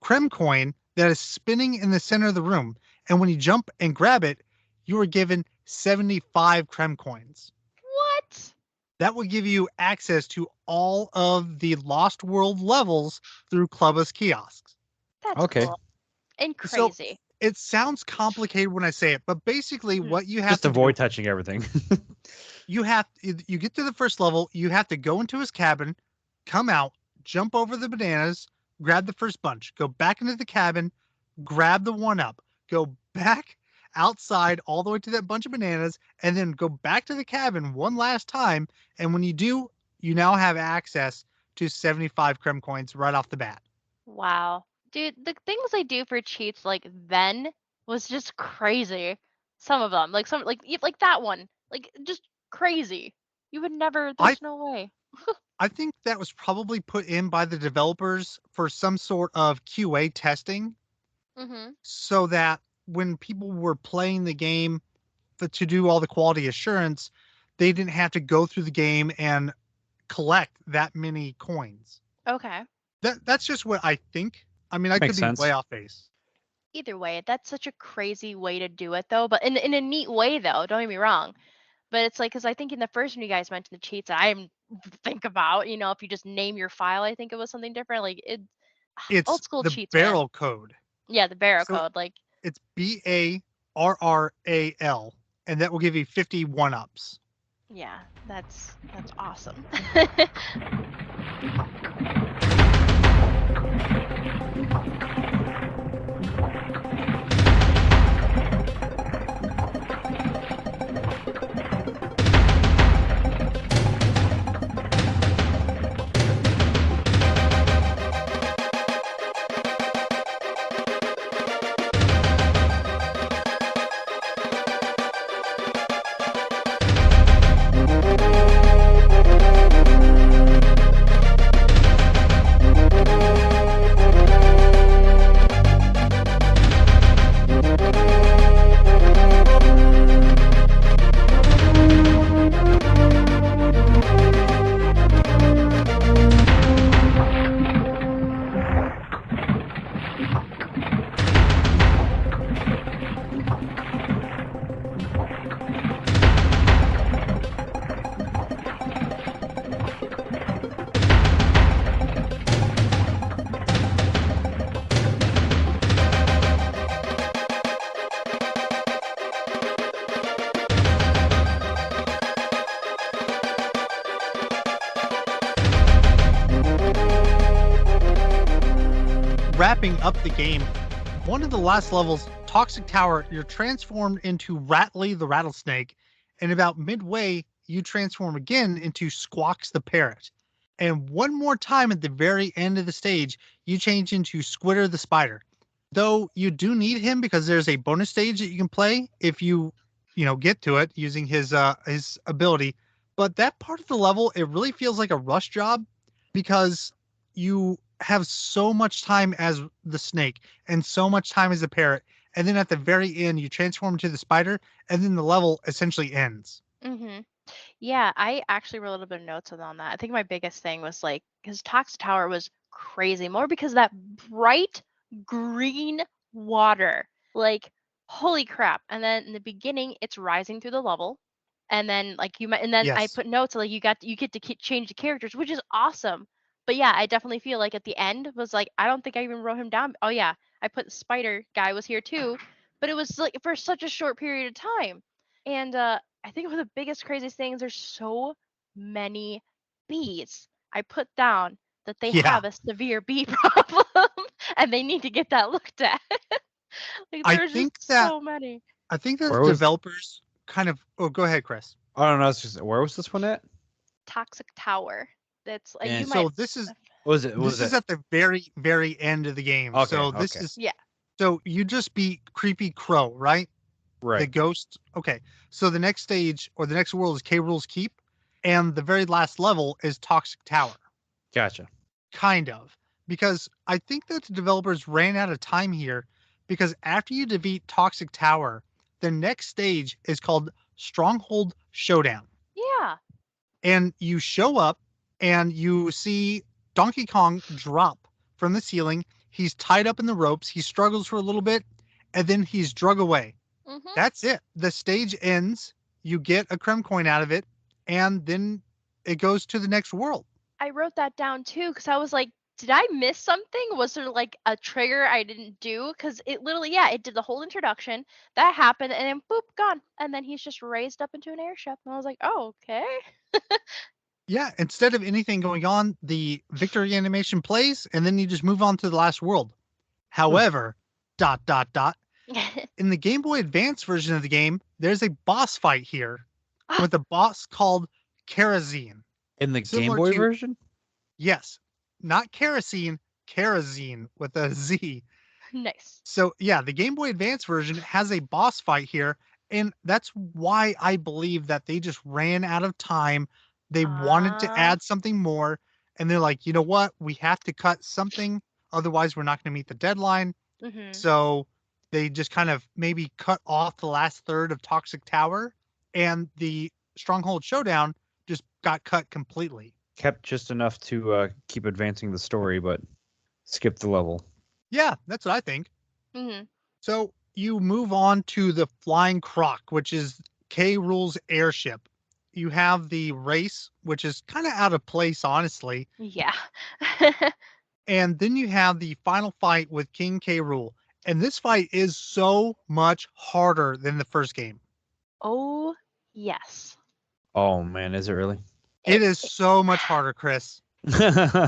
creme coin that is spinning in the center of the room. And when you jump and grab it, you are given 75 creme coins. What? That will give you access to all of the Lost World levels through Clubba's kiosks. That's Okay. cool. And So- crazy. It sounds complicated when I say it, but basically Mhm. what you have Just to avoid do, touching everything. you get to the first level, you have to go into his cabin, come out, jump over the bananas, grab the first bunch, go back into the cabin, grab the 1-up, go back outside all the way to that bunch of bananas, and then go back to the cabin one last time. And when you do, you now have access to 75 creme coins right off the bat. Wow. Dude, the things they do for cheats like then was just crazy. Some of them, like like that one, like just crazy. You would never. There's no way. I think that was probably put in by the developers for some sort of QA testing Mm-hmm. so that when people were playing the game to do all the quality assurance, they didn't have to go through the game and collect that many coins. Okay. That's just what I think. I mean, I Makes could be sense. way off base. Either way, that's such a crazy way to do it though, but in a neat way though. Don't get me wrong. But it's like, because I think in the first one you guys mentioned the cheats, I didn't think about, if you just name your file, I think it was something different. Like It's old school the cheats, man. barrel code. Yeah, the barrel So code. Like, it's BARRAL, and that will give you 50 1-ups. yeah, that's awesome. Wrapping up the game, one of the last levels, Toxic Tower, you're transformed into Ratley the rattlesnake, and about midway, you transform again into Squawks the parrot. And one more time at the very end of the stage, you change into Squitter the spider. Though you do need him because there's a bonus stage that you can play if you get to it using his ability. But that part of the level, it really feels like a rush job because you have so much time as the snake and so much time as the parrot, and then at the very end you transform into the spider, and then the level essentially ends. Mhm. Yeah, I actually wrote a little bit of notes on that. I think my biggest thing was like his Toxic Tower was crazy, more because that bright green water. Like, holy crap. And then in the beginning, it's rising through the level. And then like you might, and then I Yes. put notes like you get to change the characters, which is awesome. But yeah, I definitely feel like at the end was like I don't think I even wrote him down. Oh yeah, I put the spider guy was here too, but it was like for such a short period of time. And I think one of the biggest, craziest things, there's so many bees. I put down that they Yeah. have a severe bee problem and they need to get that looked at. Like I there's just think that so many. I think that Where was? developers kind of. Oh, go ahead, Chris. I don't know. It's just where was this one at? Toxic Tower. That's you And might So this is was it? Was this is it? at the very very end of the game. Okay. So this Okay. is yeah. so you just beat Creepy Crow, right? The Right. ghost. Okay. So the next stage or the next world is K. Rule's Keep, and the very last level is Toxic Tower. Gotcha. Kind of. Because I think that the developers ran out of time here because after you defeat Toxic Tower, the next stage is called Stronghold Showdown. Yeah. And you show up and you see Donkey Kong drop from the ceiling. He's tied up in the ropes. He struggles for a little bit and then he's drug away. Mhm. That's it. The stage ends. You get a creme coin out of it and then it goes to the next world. I wrote that down too because I was like, did I miss something? Was there like a trigger I didn't do? Because it literally, yeah, it did the whole introduction. That happened, and then boop, gone. And then he's just raised up into an airship. And I was like, oh, okay. Yeah, instead of anything going on, the victory animation plays, and then you just move on to the last world. Hmm. However, dot dot dot. In the Game Boy Advance version of the game, there's a boss fight here Ah, with a boss called Kerosene. In the Game Similar Boy to version? yes, not kerosene, kerosene with a Z. nice. So yeah, the Game Boy Advance version has a boss fight here, and that's why I believe that they just ran out of time. They wanted to Ah, add something more, and they're like, you know what? We have to cut something, otherwise we're not going to meet the deadline. mhm. So they just kind of maybe cut off the last third of Toxic Tower, and the Stronghold Showdown just got cut completely. Kept just enough to keep advancing the story, but skip the level. Yeah, that's what I think. Mhm. So you move on to the Flying Croc, which is K. Rule's airship. You have the race, which is kind of out of place, honestly. Yeah. And then you have the final fight with King K. Rule. And this fight is so much harder than the first game. Oh, yes. Oh man, is it really? It It, is so much harder, Chris.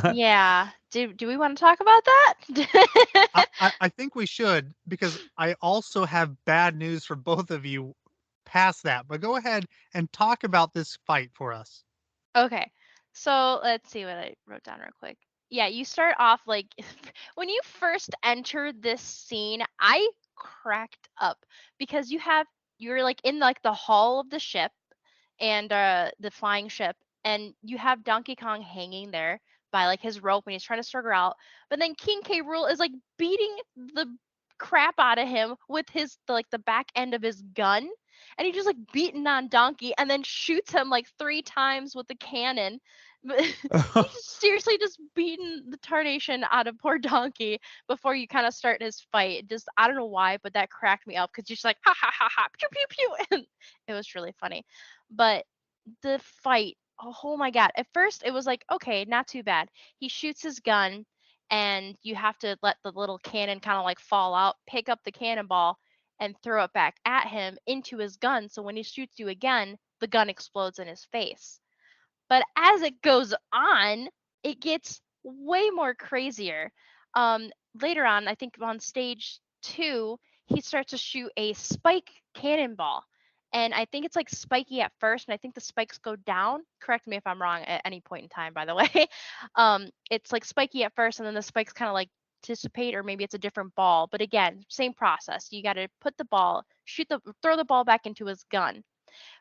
yeah. Do we want to talk about that? I think we should because I also have bad news for both of you past that. But go ahead and talk about this fight for us. Okay. So let's see what I wrote down real quick. Yeah, you start off like when you first enter this scene, I cracked up because you're like in like the hull of the ship and the flying ship, and you have Donkey Kong hanging there by like his rope and he's trying to struggle out. But then King K. Rule is like beating the crap out of him with like the back end of his gun, and he just like beating on Donkey and then shoots him like 3 times with the cannon. But he's just seriously just beating the tarnation out of poor Donkey before you kind of start his fight. Just I don't know why, but that cracked me up because you're just like ha ha ha ha pew pew pew, and it was really funny. But the fight, oh my god! At first it was like okay, not too bad. He shoots his gun, and you have to let the little cannon kind of like fall out, pick up the cannonball, and throw it back at him into his gun. So when he shoots you again, the gun explodes in his face. But as it goes on, it gets way more crazier. Um, Later on, I think on stage 2, he starts to shoot a spike cannonball. And I think it's like spiky at first, and I think the spikes go down. Correct me if I'm wrong at any point in time, by the way. It's like spiky at first, and then the spikes kind of like dissipate, or maybe it's a different ball. But again, same process. You got to put the ball, throw the ball back into his gun.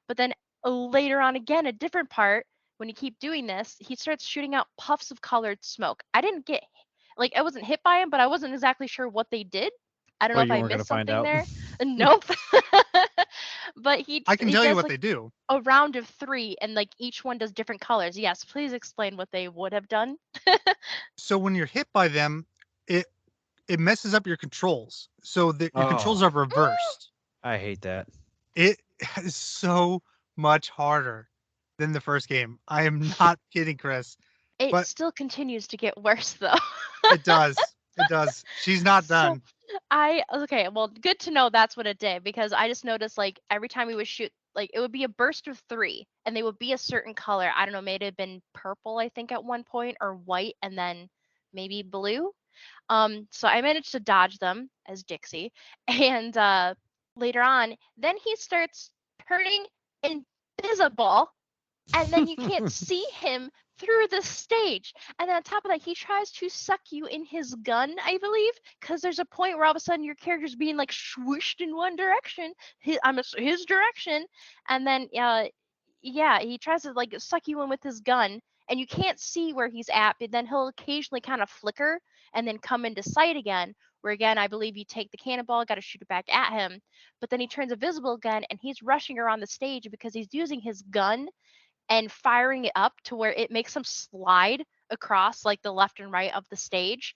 But then later on again, a different part, when you keep doing this, he starts shooting out puffs of colored smoke. I didn't I wasn't hit by him, but I wasn't exactly sure what they did. I don't know Well, if you I weren't gonna missed find something out. there. Nope. But he I can he tell you does what like they do. a round of 3, and like each one does different colors. Yes, please explain what they would have done. So when you're hit by them, it it messes up your controls. So that your controls Oh, are reversed. I hate that. It is so much harder than the first game. I am not kidding, Chris. It But still continues to get worse though. it does. It does. She's not So done. okay, well, good to know that's what it did because I just noticed like every time we would shoot, like it would be a burst of 3 and they would be a certain color. I don't know, maybe it have been purple, I think, at one point, or white, and then maybe blue. So I managed to dodge them as Dixie. And later on, then he starts turning invisible, and then you can't see him through the stage. And then on top of that, he tries to suck you in his gun, I believe, because there's a point where all of a sudden your character's being like swooshed in one direction, his direction, and then yeah, he tries to like suck you in with his gun, and you can't see where he's at, but then he'll occasionally kind of flicker and then come into sight again. Where again, I believe you take the cannonball, got to shoot it back at him, but then he turns invisible again, and he's rushing around the stage because he's using his gun and firing it up to where it makes them slide across like the left and right of the stage.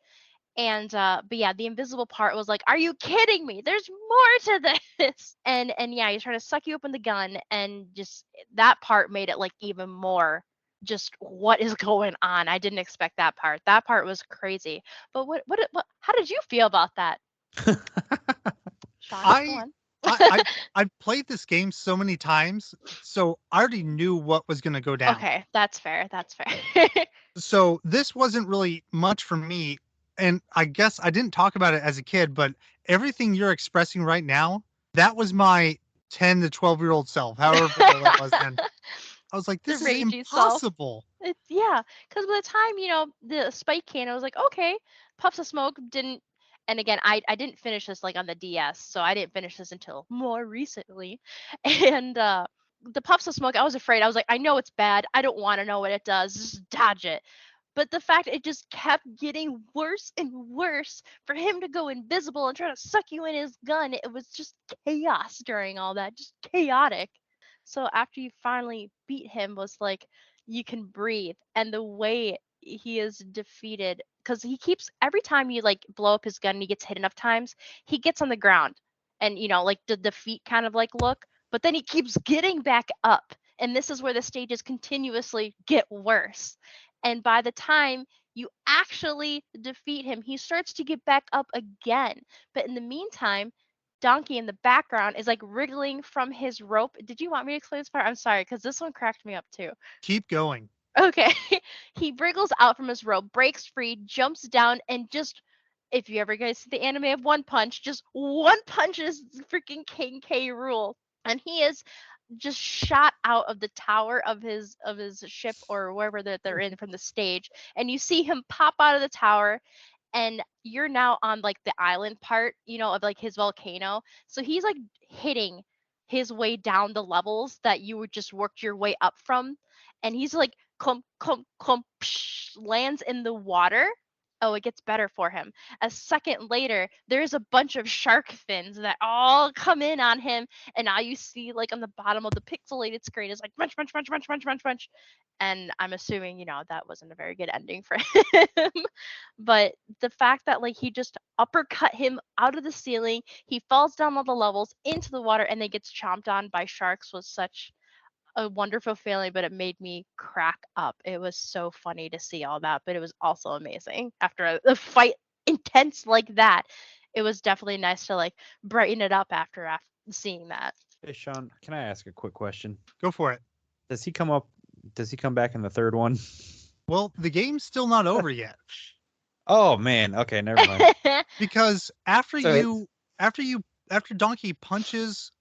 And but yeah, the invisible part was like, are you kidding me? There's more to this. And yeah, he's trying to suck you up in the gun, and just that part made it like even more just what is going on. I didn't expect that part. That part was crazy. But what how did you feel about that? Sean, go I on. I've played this game so many times, so I already knew what was gonna go down. Okay, that's fair. That's fair. So this wasn't really much for me, and I guess I didn't talk about it as a kid, but everything you're expressing right now, that was my 10 to 12-year-old self, however old I was then. I was like, The "This is ragey self. impossible." It's yeah, because by the time, the spike can, I was like, okay, puffs of smoke didn't. And again, I didn't finish this like on the DS, so I didn't finish this until more recently. And the puffs of smoke, I was afraid. I was like, I know it's bad. I don't want to know what it does. Just dodge it. But the fact it just kept getting worse and worse for him to go invisible and try to suck you in his gun, it was just chaos during all that, just chaotic. So after you finally beat him was like you can breathe, and the way he is defeated, because he keeps, every time you like blow up his gun and he gets hit enough times, he gets on the ground, and like the feet kind of like look, but then he keeps getting back up, and this is where the stages continuously get worse. And by the time you actually defeat him, he starts to get back up again. But in the meantime, Donkey in the background is like wriggling from his rope. Did you want me to explain this part? I'm sorry, because this one cracked me up too. Keep going. Okay. He wriggles out from his rope, breaks free, jumps down, and just, if you ever guys see the anime of One Punch, just one punches freaking King K. Rule. And he is just shot out of the tower of his ship, or wherever that they're in, from the stage. And you see him pop out of the tower, and you're now on like the island part, of like his volcano. So he's like hitting his way down the levels that you would just worked your way up from. And he's like clump, clump, clump, psh, lands in the water. Oh, it gets better for him. A second later, there's a bunch of shark fins that all come in on him, and now you see like on the bottom of the pixelated screen is like munch, munch, munch, munch, munch, munch, munch. And I'm assuming, that wasn't a very good ending for him. But the fact that like he just uppercut him out of the ceiling, he falls down all the levels into the water, and then gets chomped on by sharks was such a wonderful feeling, but it made me crack up. It was so funny to see all that, but it was also amazing after a fight intense like that. It was definitely nice to like brighten it up after seeing that. Hey, Sean, can I ask a quick question? Go for it. Does he come up? Does he come back in the third one? Well, the game's still not over yet. Oh man. Okay, never mind. Because So after Donkey punches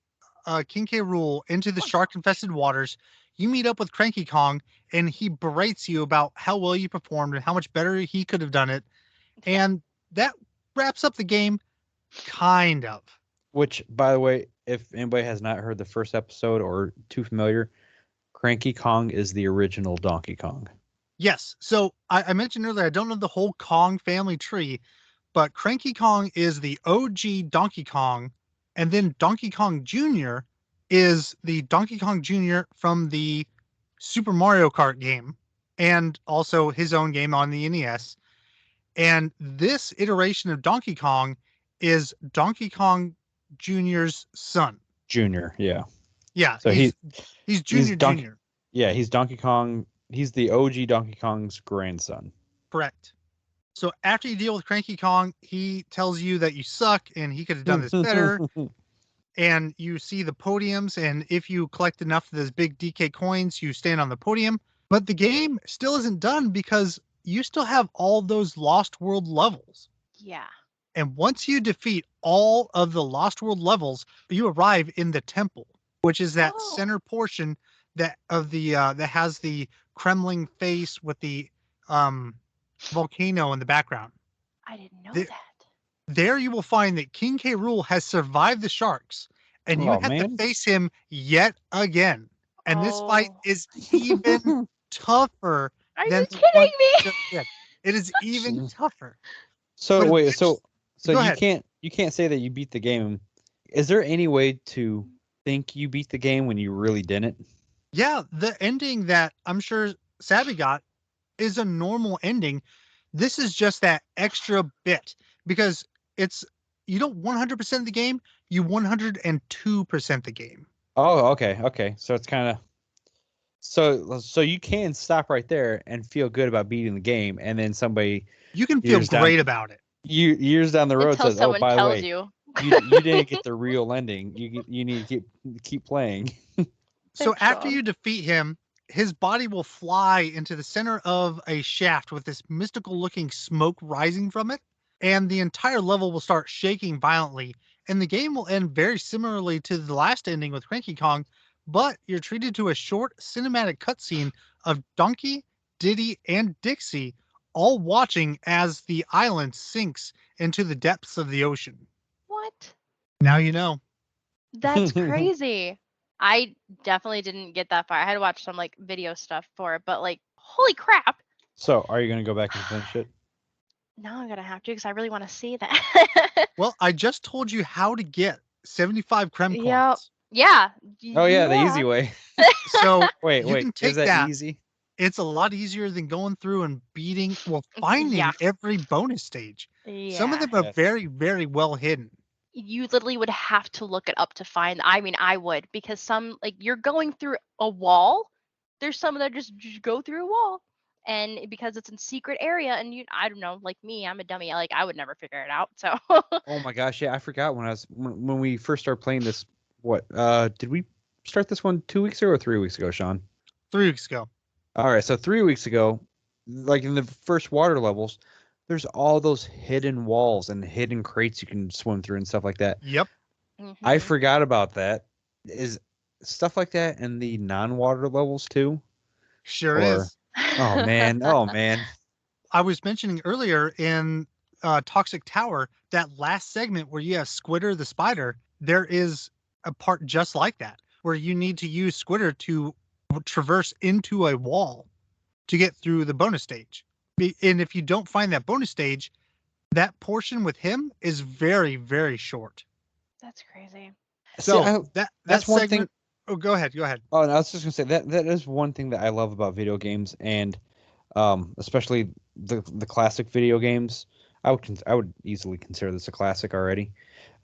King K. Rule into the shark-infested waters, you meet up with Cranky Kong, and he berates you about how well you performed and how much better he could have done it. And that wraps up the game, kind of. Which, by the way, if anybody has not heard the first episode or too familiar, Cranky Kong is the original Donkey Kong. Yes. So I mentioned earlier, I don't know the whole Kong family tree, but Cranky Kong is the OG Donkey Kong, And then Donkey Kong Jr. is the Donkey Kong Jr. from the Super Mario Kart game and also his own game on the NES. And this iteration of Donkey Kong is Donkey Kong Jr.'s son. Junior, yeah. Yeah, So he's he's Junior Donkey, Jr. yeah, he's Donkey Kong. He's the OG Donkey Kong's grandson. Correct. So after you deal with Cranky Kong, he tells you that you suck and he could have done this better. And you see the podiums, and if you collect enough of those big DK coins, you stand on the podium. But the game still isn't done because you still have all those Lost World levels. Yeah. And once you defeat all of the Lost World levels, you arrive in the temple, which is that center portion that has the Kremlin face with the volcano in the background. I didn't know that. There you will find that King K. Rool has survived the sharks, and you have to face him yet again. And this fight is even tougher. Are you kidding me? It is even tougher. So But wait, so Go you ahead. can't say that you beat the game. Is there any way to think you beat the game when you really didn't? Yeah, the ending that I'm sure Sabi got is a normal ending. This is just that extra bit because you don't 100% the game, you 102% the game. Oh, okay. So it's kind of so you can stop right there and feel good about beating the game, and then somebody You can feel great about it. years down the road Until says, "Oh, someone by the tells way, you. you didn't get the real ending. You need to keep playing." So Thanks, after Sean. you defeat him, his body will fly into the center of a shaft with this mystical looking smoke rising from it, and the entire level will start shaking violently, and the game will end very similarly to the last ending with Cranky Kong, but you're treated to a short cinematic cutscene of Donkey, Diddy, and Dixie all watching as the island sinks into the depths of the ocean. What? Now you know. That's crazy. I definitely didn't get that far. I had to watch some like video stuff for it, but like, holy crap. So, are you gonna go back and finish it? Now I'm gonna have to because I really want to see that. Well, I just told you how to get 75 Krem coins. Yep. Yeah. Oh yeah, the easy way. So Wait, you can take is that easy? It's a lot easier than going through and finding Yeah. every bonus stage. Yeah. Some of them are Yes. very, very well hidden. You literally would have to look it up to find. I mean, I would, because some, like, you're going through a wall. There's some that just go through a wall, and because it's in secret area, and I don't know, like me, I'm a dummy. Like, I would never figure it out. So Oh my gosh, yeah, I forgot when we first started playing this. What did we start this one 2 weeks ago or 3 weeks ago, Sean? 3 weeks ago. All right, so 3 weeks ago, like in the first water levels, there's all those hidden walls and hidden crates you can swim through and stuff like that. Yep. I Mhm. forgot about that. Is stuff like that in the non-water levels too? Sure Or- is. Oh man, oh man. I was mentioning earlier in Toxic Tower, that last segment where you have Squitter the spider, there is a part just like that, where you need to use Squitter to traverse into a wall to get through the bonus stage. And if you don't find that bonus stage, that portion with him is very, very short. That's crazy. So See, that's one segment, thing. Oh, go ahead. Go ahead. Oh, and I was just gonna say that is one thing that I love about video games, and especially the classic video games. I would easily consider this a classic already.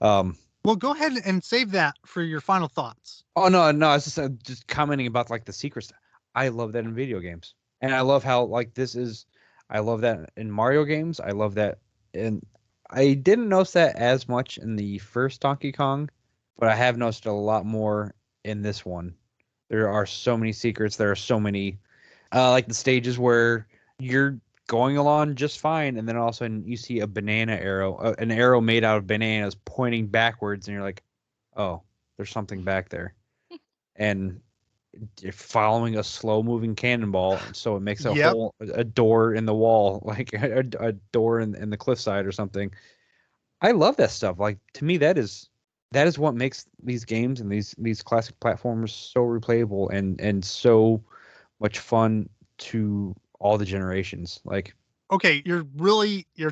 Well, go ahead and save that for your final thoughts. Oh no, I was just commenting about like the secrets. I love that in video games, and I love how like this is. I love that in Mario games. I love that, and I didn't notice that as much in the first Donkey Kong, but I have noticed it a lot more in this one. There are so many secrets. There are so many, like the stages where you're going along just fine, and then all of a sudden you see a banana arrow, an arrow made out of bananas pointing backwards, and you're like, oh, there's something back there. And you're following a slow moving cannonball, so it makes a Yep. hole, a door in the wall, like a door in the cliffside or something. I love that stuff. Like to me, that is what makes these games and these classic platformers so replayable and so much fun to all the generations. Like Okay, you're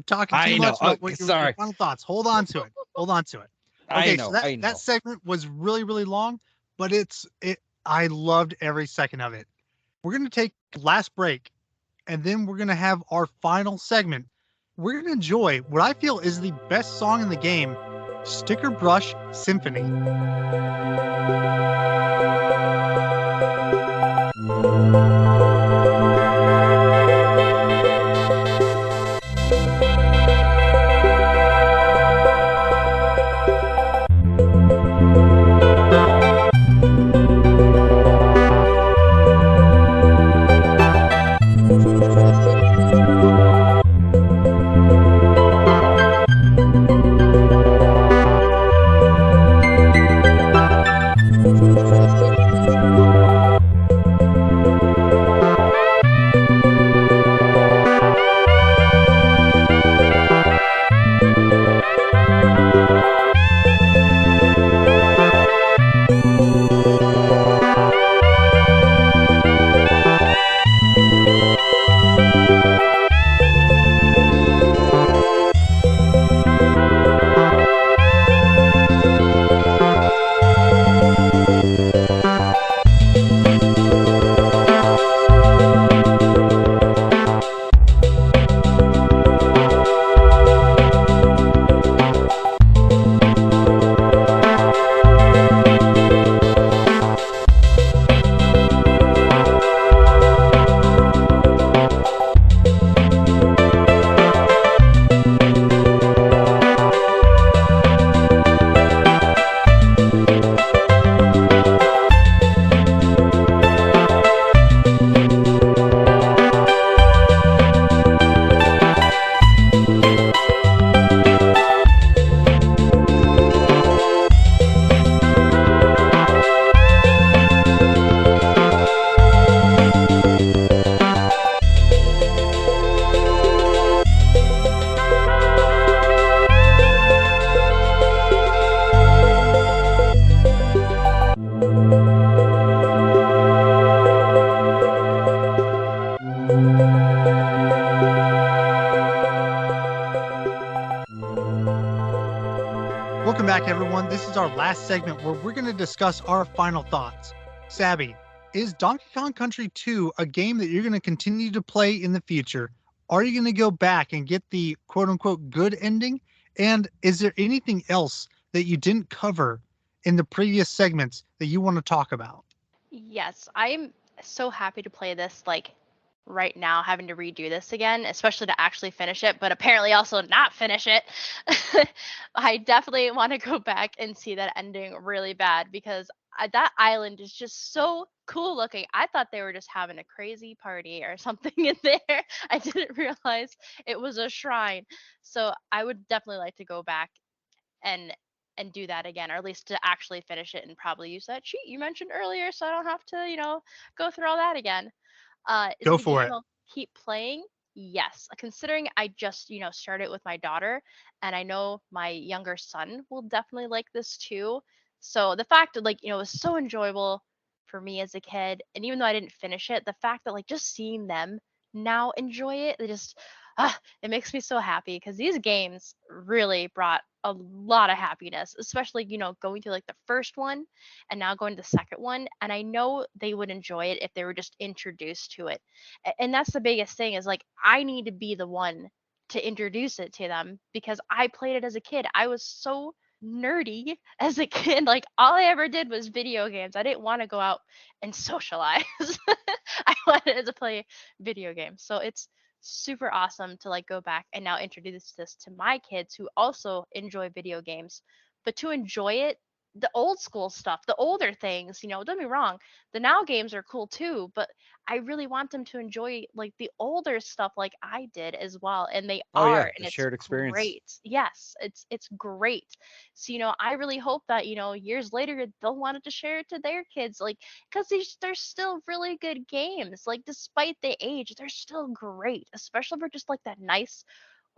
talking too I know. much about Okay, your sorry. final thoughts. Hold on to it. Hold on to it. Okay, so that I that know. segment was really really long, but it. I loved every second of it. We're gonna take last break, and then we're gonna have our final segment. We're gonna enjoy what I feel is the best song in the game, Sticker Brush Symphony. Welcome back, everyone. This is our last segment where we're going to discuss our final thoughts. Sabi, is Donkey Kong Country 2 a game that you're going to continue to play in the future? Are you going to go back and get the quote unquote good ending? And is there anything else that you didn't cover in the previous segments that you want to talk about? Yes, I'm so happy to play this like right now, having to redo this again, especially to actually finish it, but apparently also not finish it. I definitely want to go back and see that ending really bad because that island is just so cool looking. I thought they were just having a crazy party or something in there. I didn't realize it was a shrine. So I would definitely like to go back and do that again, or at least to actually finish it and probably use that cheat you mentioned earlier, so I don't have to, go through all that again. Is Go it a game for it. I'll keep playing? Yes. Considering I just, started with my daughter, and I know my younger son will definitely like this too. So the fact that it was so enjoyable for me as a kid, and even though I didn't finish it, the fact that just seeing them now enjoy it, it makes me so happy because these games really brought a lot of happiness, especially going through the first one and now going to the second one. And I know they would enjoy it if they were just introduced to it. And that's the biggest thing is I need to be the one to introduce it to them because I played it as a kid. I was so nerdy as a kid. Like all I ever did was video games. I didn't want to go out and socialize. I wanted to play video games. So it's super awesome to go back and now introduce this to my kids who also enjoy video games, but to enjoy it the old school stuff, the older things, don't get me wrong, the now games are cool too, but I really want them to enjoy the older stuff like I did as well, and they Oh yeah, are, and the it's shared experience. great. Yes, it's great. So I really hope that years later they'll want to share it to their kids, because they're still really good games. Despite the age, they're still great, especially for just that nice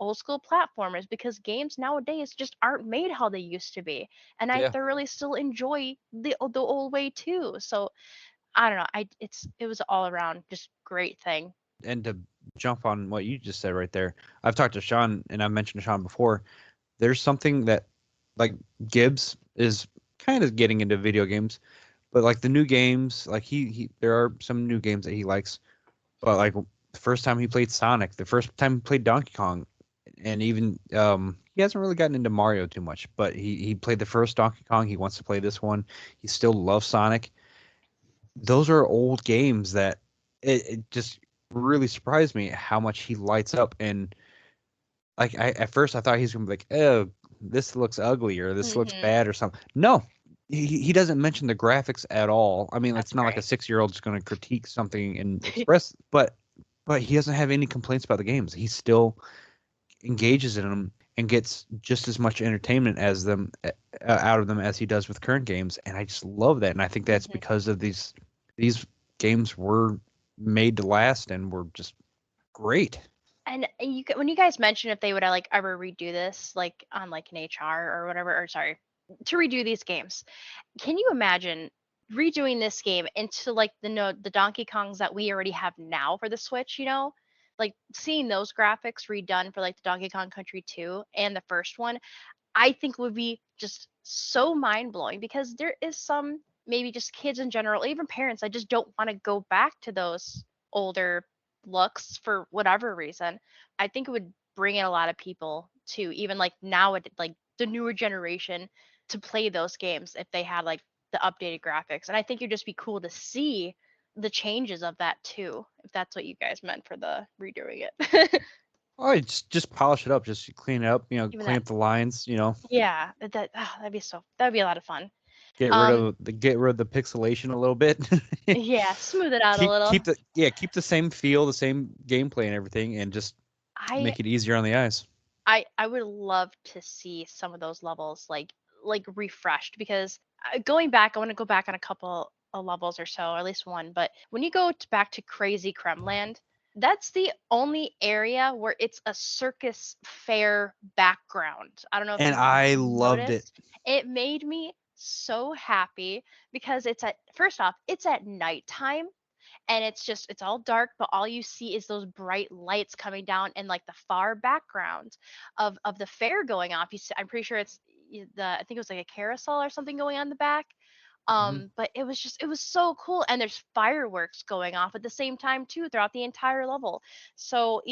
old school platformers, because games nowadays just aren't made how they used to be, and I Yeah, thoroughly still enjoy the old way too. So I don't know, it was all around just great thing. and to jump on what you just said right there, I've talked to Sean and I've mentioned to Sean before. There's something that like Gibbs is kind of getting into video games, but like the new games, like he there are some new games that he likes, but like the first time he played Sonic, the first time he played Donkey Kong, and even he hasn't really gotten into Mario too much, but he played the first Donkey Kong. He wants to play this one. He still loves Sonic. Those are old games that it just really surprised me how much he lights up. And like at first I thought he was gonna be like, oh, this looks ugly or this looks Mm-hmm. bad or something. No, he doesn't mention the graphics at all. I mean, That's it's not like a great. 6-year-old is going to critique something and express, but he doesn't have any complaints about the games. He still engages in them and gets just as much entertainment as them out of them as he does with current games. And I just love that. And I think that's Hmm. because of these games were made to last and were just great. And when you guys mentioned if they would like ever redo this, like on like an HR or whatever, or sorry, to redo these games, can you imagine redoing this game into like the Donkey Kongs that we already have now for the Switch? Like seeing those graphics redone for like the Donkey Kong Country 2 and the first one, I think would be just so mind blowing because there is some maybe just kids in general, even parents, I just don't want to go back to those older looks for whatever reason. I think it would bring in a lot of people to even like now like the newer generation to play those games if they had like the updated graphics. And I think it'd just be cool to see the changes of that too, if that's what you guys meant for the redoing it. Oh, just polish it up, just clean it up, Even clean that, up the lines, yeah, that'd be a lot of fun. get rid Um, of the pixelation a little bit. yeah, smooth it out a keep little. keep the yeah, keep the same feel, the same gameplay and everything, and just I make it easier on the eyes. I would love to see some of those levels like refreshed because going back, I want to go back on a couple of levels or so, or at least one. But when you go back to Crazy Kremland, that's the only area where it's a circus fair background. I don't know if And you've I loved it. noticed. It made me so happy because it's at first off, it's at nighttime and it's all dark, but all you see is those bright lights coming down in like the far background of the fair going off. I'm pretty sure it's the I think it was like a carousel or something going on in the back. Mhm. But it was so cool, and there's fireworks going off at the same time too throughout the entire level. So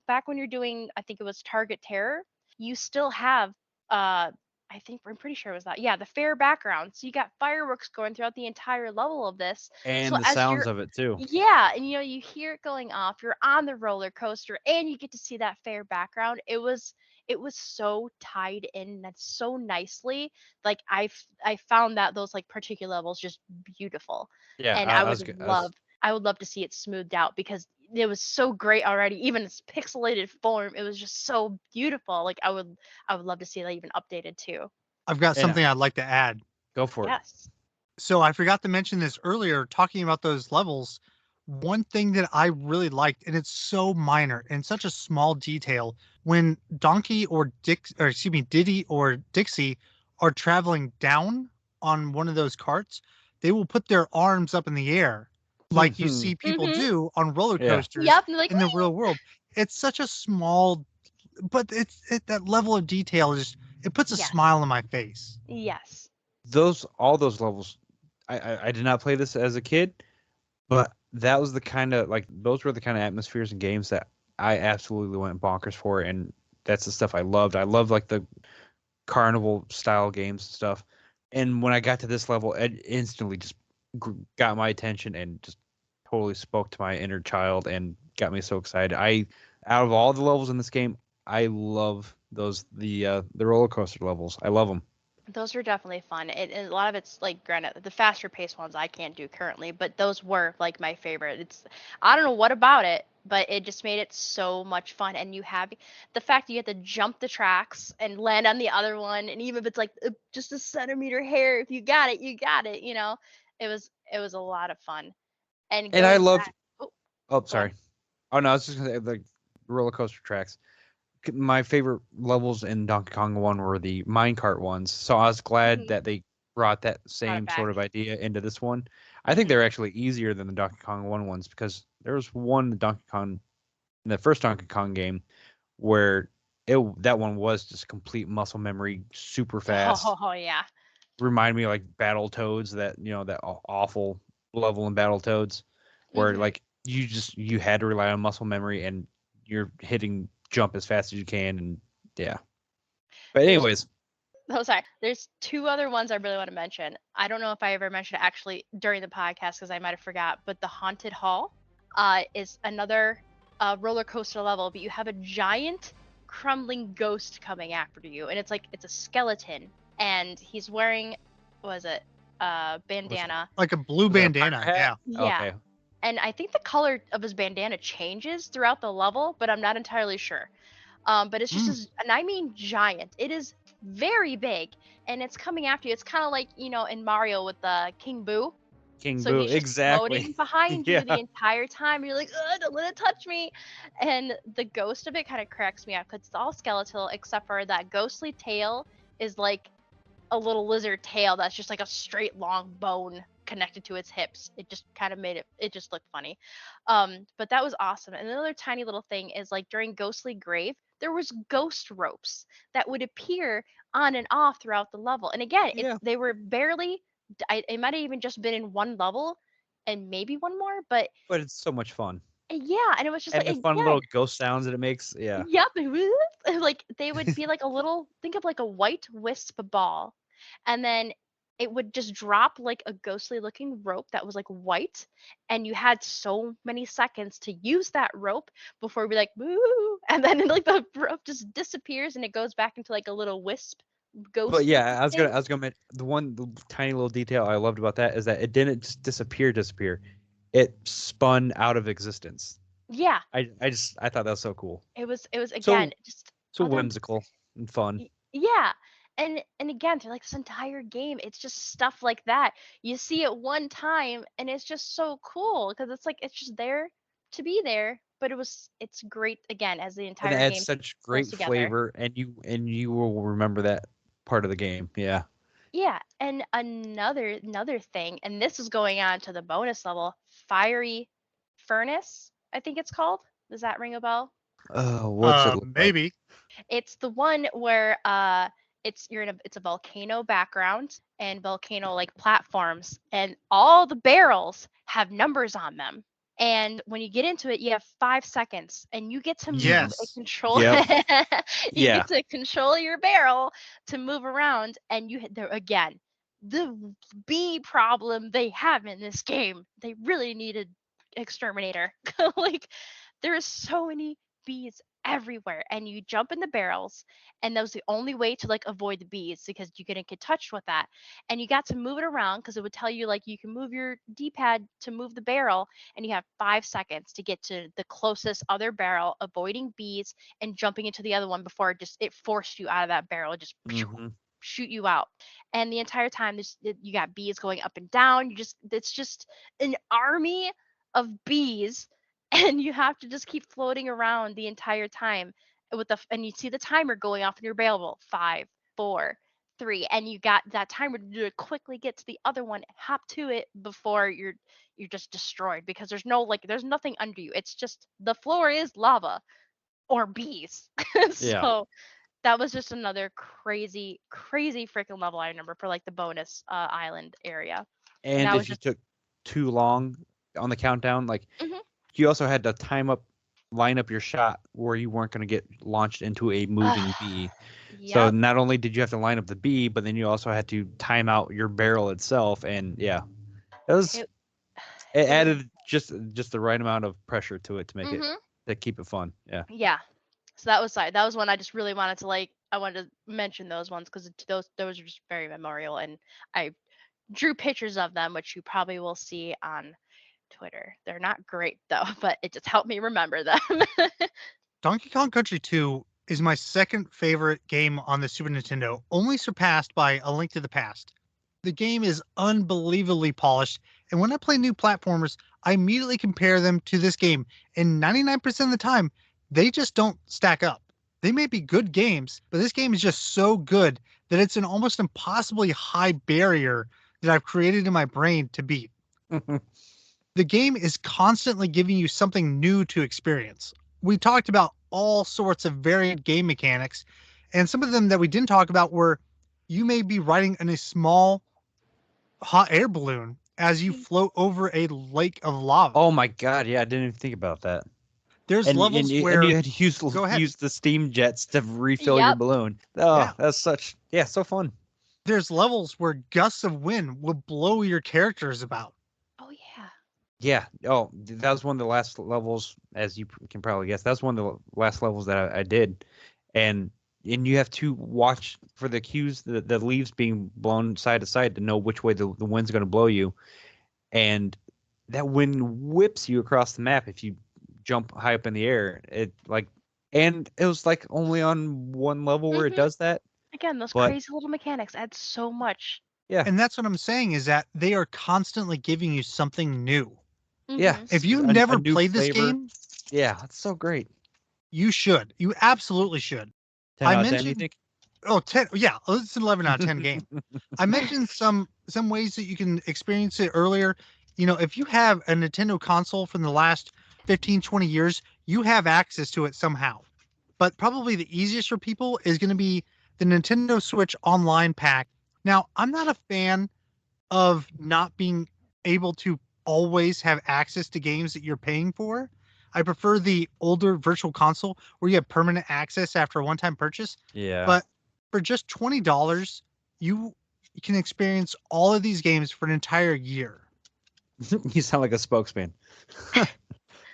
back when you're doing, I think it was Target Terror, you still have uh I'm pretty sure it was that. Yeah, the fair background. So you got fireworks going throughout the entire level of this. So And the as sounds you're of it too. yeah, and you hear it going off. You're on the roller coaster and you get to see that fair background. It was so tied in and so nicely. Like I found that those like particular levels just beautiful. Yeah, And I was good. I would love to see it smoothed out because it was so great already. Even its pixelated form, it was just so beautiful. Like I would love to see that even updated too. I've got And something I'd like to add. go for it. Yes. So I forgot to mention this earlier, talking about those levels. One thing that I really liked, and it's so minor and such a small detail, when Donkey or Diddy or Dixie are traveling down on one of those carts, they will put their arms up in the air like you see people Mhm. do on roller Yeah. coasters Yep. And they're like, in the real world. It's such a small, but that level of detail is it puts a yes, smile on my face. yes. All those levels, I did not play this as a kid, but that was the kind of like those were the kind of atmospheres and games that I absolutely went bonkers for, and that's the stuff I loved. I loved like the carnival style games and stuff. And when I got to this level, it instantly just got my attention and just totally spoke to my inner child and got me so excited. Out of all the levels in this game, I love the roller coaster levels. I love them. Those were definitely fun. And a lot of it's like granted the faster paced ones I can't do currently, but those were like my favorite. I don't know what about it, but it just made it so much fun. And you have the fact that you have to jump the tracks and land on the other one, and even if it's like just a centimeter hair, if you got it, you got it. It was a lot of fun. And And I going loved. back, oh, Oh, go ahead. sorry. Oh no, I was just gonna say the roller coaster tracks. My favorite levels in Donkey Kong 1 were the minecart ones. So I was glad Hmm. that they brought that Brought it same sort back. of idea into this one. I think Hmm. they're actually easier than the Donkey Kong 1 ones because there was one Donkey Kong in the first Donkey Kong game where that one was just complete muscle memory, super fast. Oh yeah. Remind me of like Battletoads, that awful level in Battletoads, where Hmm. like you had to rely on muscle memory and you're hitting jump as fast as you can, and yeah. But There's anyways, Oh, sorry. There's two other ones I really want to mention. I don't know if I ever mentioned it actually during the podcast because I might have forgot, but the Haunted Hall is another roller coaster level, but you have a giant crumbling ghost coming after you, and it's a skeleton, and he's wearing, what was it, bandana. Like a blue was that a pirate bandana. hat? Yeah. Yeah. Okay. And I think the color of his bandana changes throughout the level, but I'm not entirely sure. But it's just Mm. and I mean giant. It is very big, and it's coming after you. It's kind of like in Mario with King Boo. King So Boo, he's just exactly. floating behind you the Yeah. entire time. You're like, ugh, don't let it touch me. And the ghost of it kind of cracks me up because it's all skeletal except for that ghostly tail is like a little lizard tail that's just like a straight long bone connected to its hips. It just kind of made it just looked funny. But that was awesome. And another tiny little thing is like during Ghostly Grave, there was ghost ropes that would appear on and off throughout the level. And again, Yeah. they were barely it might have even just been in one level and maybe one more, but But it's so much fun. yeah, and it was just And like the fun again, little ghost sounds that it makes. Yeah. yep, like they would be like a little, think of like a white wisp ball, and then it would just drop like a ghostly looking rope that was like white, and you had so many seconds to use that rope before it'd be like woo, and then like the rope just disappears and it goes back into like a little wisp But ghost yeah, looking thing. I was gonna mention the tiny little detail I loved about that is that it didn't just disappear. It spun out of existence. Yeah, I thought that was so cool. it was again So just so other whimsical and fun. Yeah. And again, through like this entire game, it's just stuff like that. You see it one time and it's just so cool because it's like it's just there to be there, but it's great again as the And it entire adds game such flows great together. flavor, and you will remember that part of the game. Yeah. Yeah, and another thing, and this is going on to the bonus level, Fiery Furnace, I think it's called. Does that ring a bell? What's it look like? Maybe. It's the one where it's a volcano background and volcano like platforms and all the barrels have numbers on them. And when you get into it, you have 5 seconds and you get to move a Yes. control Yep. you Yeah. get to control your barrel to move around and there again, the bee problem they have in this game. They really needed exterminator. Like there is so many bees everywhere and you jump in the barrels and that was the only way to like avoid the bees because you couldn't get touched with that and you got to move it around because it would tell you like you can move your d-pad to move the barrel and you have 5 seconds to get to the closest other barrel avoiding bees and jumping into the other one before it forced you out of that barrel, just Hmm. shoot you out. And the entire time you got bees going up and down, it's just an army of bees and you have to just keep floating around the entire time and you see the timer going off in your barrel, 5, 4, 3, and you got that timer to quickly get to the other one, hop to it before you're just destroyed because there's nothing under you. It's just the floor is lava or bees. Yeah. So that was just another crazy crazy freaking level I remember for like the bonus island area. And And that was if you just took too long on the countdown, like mhm. you also had to line up your shot where you weren't going to get launched into a moving bee. So Yep. not only did you have to line up the bee, but then you also had to time out your barrel itself. And yeah, It it it was added just the right amount of pressure to it to make it mhm. to keep it fun. Yeah. Yeah. So that was sorry. That was one I just really wanted to like. I wanted to mention those ones because those are just very memorial, and I drew pictures of them, which you probably will see on Twitter. They're not great though, but it just helped me remember them. Donkey Kong Country 2 is my second favorite game on the Super Nintendo, only surpassed by A Link to the Past. The game is unbelievably polished, and when I play new platformers, I immediately compare them to this game, and 99% of the time, they just don't stack up. They may be good games, but this game is just so good that it's an almost impossibly high barrier that I've created in my brain to beat. The game is constantly giving you something new to experience. We talked about all sorts of varied game mechanics. And some of them that we didn't talk about were you may be riding in a small hot air balloon as you float over a lake of lava. Oh my god, yeah, I didn't even think about that. There's And levels and where you had to go ahead. use the steam jets to refill your Yep. balloon. Oh, Yeah. that's so fun. There's levels where gusts of wind will blow your characters about. Oh yeah. Yeah. Oh, that was one of the last levels, as you can probably guess. That's one of the last levels that I did, and you have to watch for the cues, the leaves being blown side to side to know which way the wind's going to blow you, and that wind whips you across the map if you jump high up in the air. And it was like only on one level where it Mhm. does that. Again, those But- crazy little mechanics add so much. Yeah. And that's what I'm saying is that they are constantly giving you something new. Yeah. Mhm. If you've A never new played this flavor. game, Yeah, that's so great. you should. You absolutely should. 10 I out of 10, you mentioned- think? Oh, 10. Yeah, it's an 11 out of 10 game. I mentioned some ways that you can experience it earlier. You know, if you have a Nintendo console from the last 15, 20 years, you have access to it somehow. But probably the easiest for people is going to be the Nintendo Switch Online pack. Now, I'm not a fan of not being able to always have access to games that you're paying for. I prefer the older virtual console where you have permanent access after a one-time purchase. Yeah. But for just $20, you can experience all of these games for an entire year. You sound like a spokesman.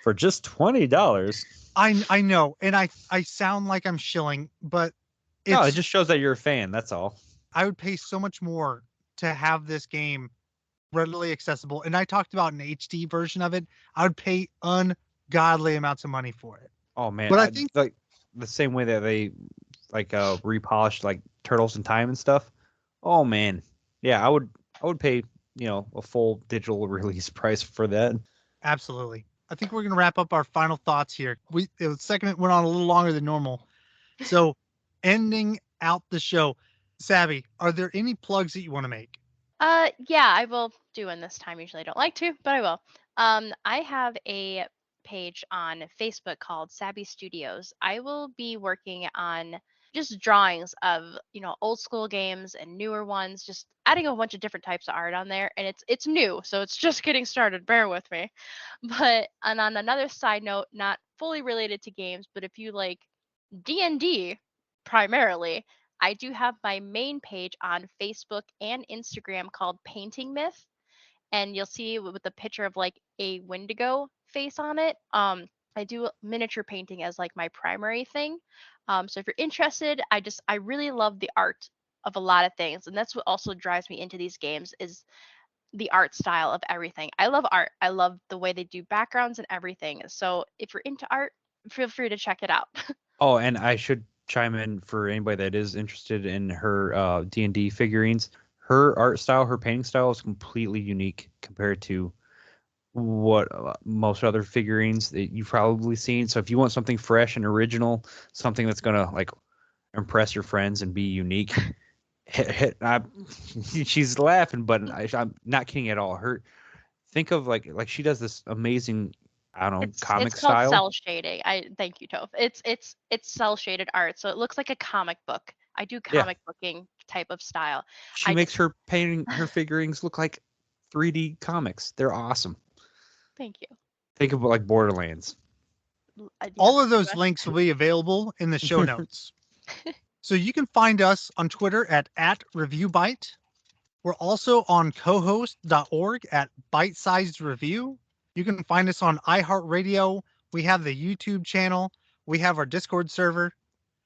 For just $20. I know, and I sound like I'm shilling, but No, it just shows that you're a fan. That's all. I would pay so much more to have this game readily accessible. And I talked about an HD version of it. I would pay ungodly amounts of money for it. Oh man, But I think- like the same way that they repolished like Turtles in Time and stuff. Oh man, yeah, I would pay a full digital release price for that. Absolutely. I think we're going to wrap up our final thoughts here. The segment went on a little longer than normal. So, ending out the show, Sabi, are there any plugs that you want to make? Yeah, I will do one this time. Usually I don't like to, but I will. I have a page on Facebook called Sabi Studios. I will be working on just drawings of, old school games and newer ones, just adding a bunch of different types of art on there. And it's new, so it's just getting started. Bear with me. And on another side note, not fully related to games, but if you like D&D primarily, I do have my main page on Facebook and Instagram called Painting Myth, and you'll see with the picture of like a Wendigo face on it. I do miniature painting as like my primary thing. So if you're interested, I really love the art of a lot of things, and that's what also drives me into these games is the art style of everything. I love art. I love the way they do backgrounds and everything. So if you're into art, feel free to check it out. Oh, and I should chime in for anybody that is interested in her D&D figurines. Her art style, her painting style is completely unique compared to what most other figurines that you've probably seen. So if you want something fresh and original, something that's gonna like impress your friends and be unique, she's laughing, but I'm not kidding at all. Think of like she does this amazing, I don't know, comic it's called style. cell shading. Thank you, Toph. It's cell shaded art, so it looks like a comic book. I do Yeah. comic booking type of style. She makes her painting her figurines look like 3D comics. They're awesome. Thank you. Think of it like Borderlands. All of those links will be available in the show notes. So you can find us on Twitter at @ReviewBite. We're also on cohost.org at Bite-Sized Review. You can find us on iHeartRadio. We have the YouTube channel. We have our Discord server.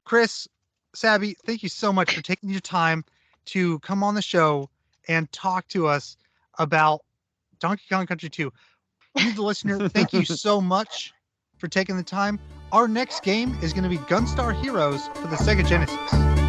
Chris, Sabi, thank you so much for taking your time to come on the show and talk to us about Donkey Kong Country 2. You, the listener, thank you so much for taking the time. Our next game is going to be Gunstar Heroes for the Sega Genesis.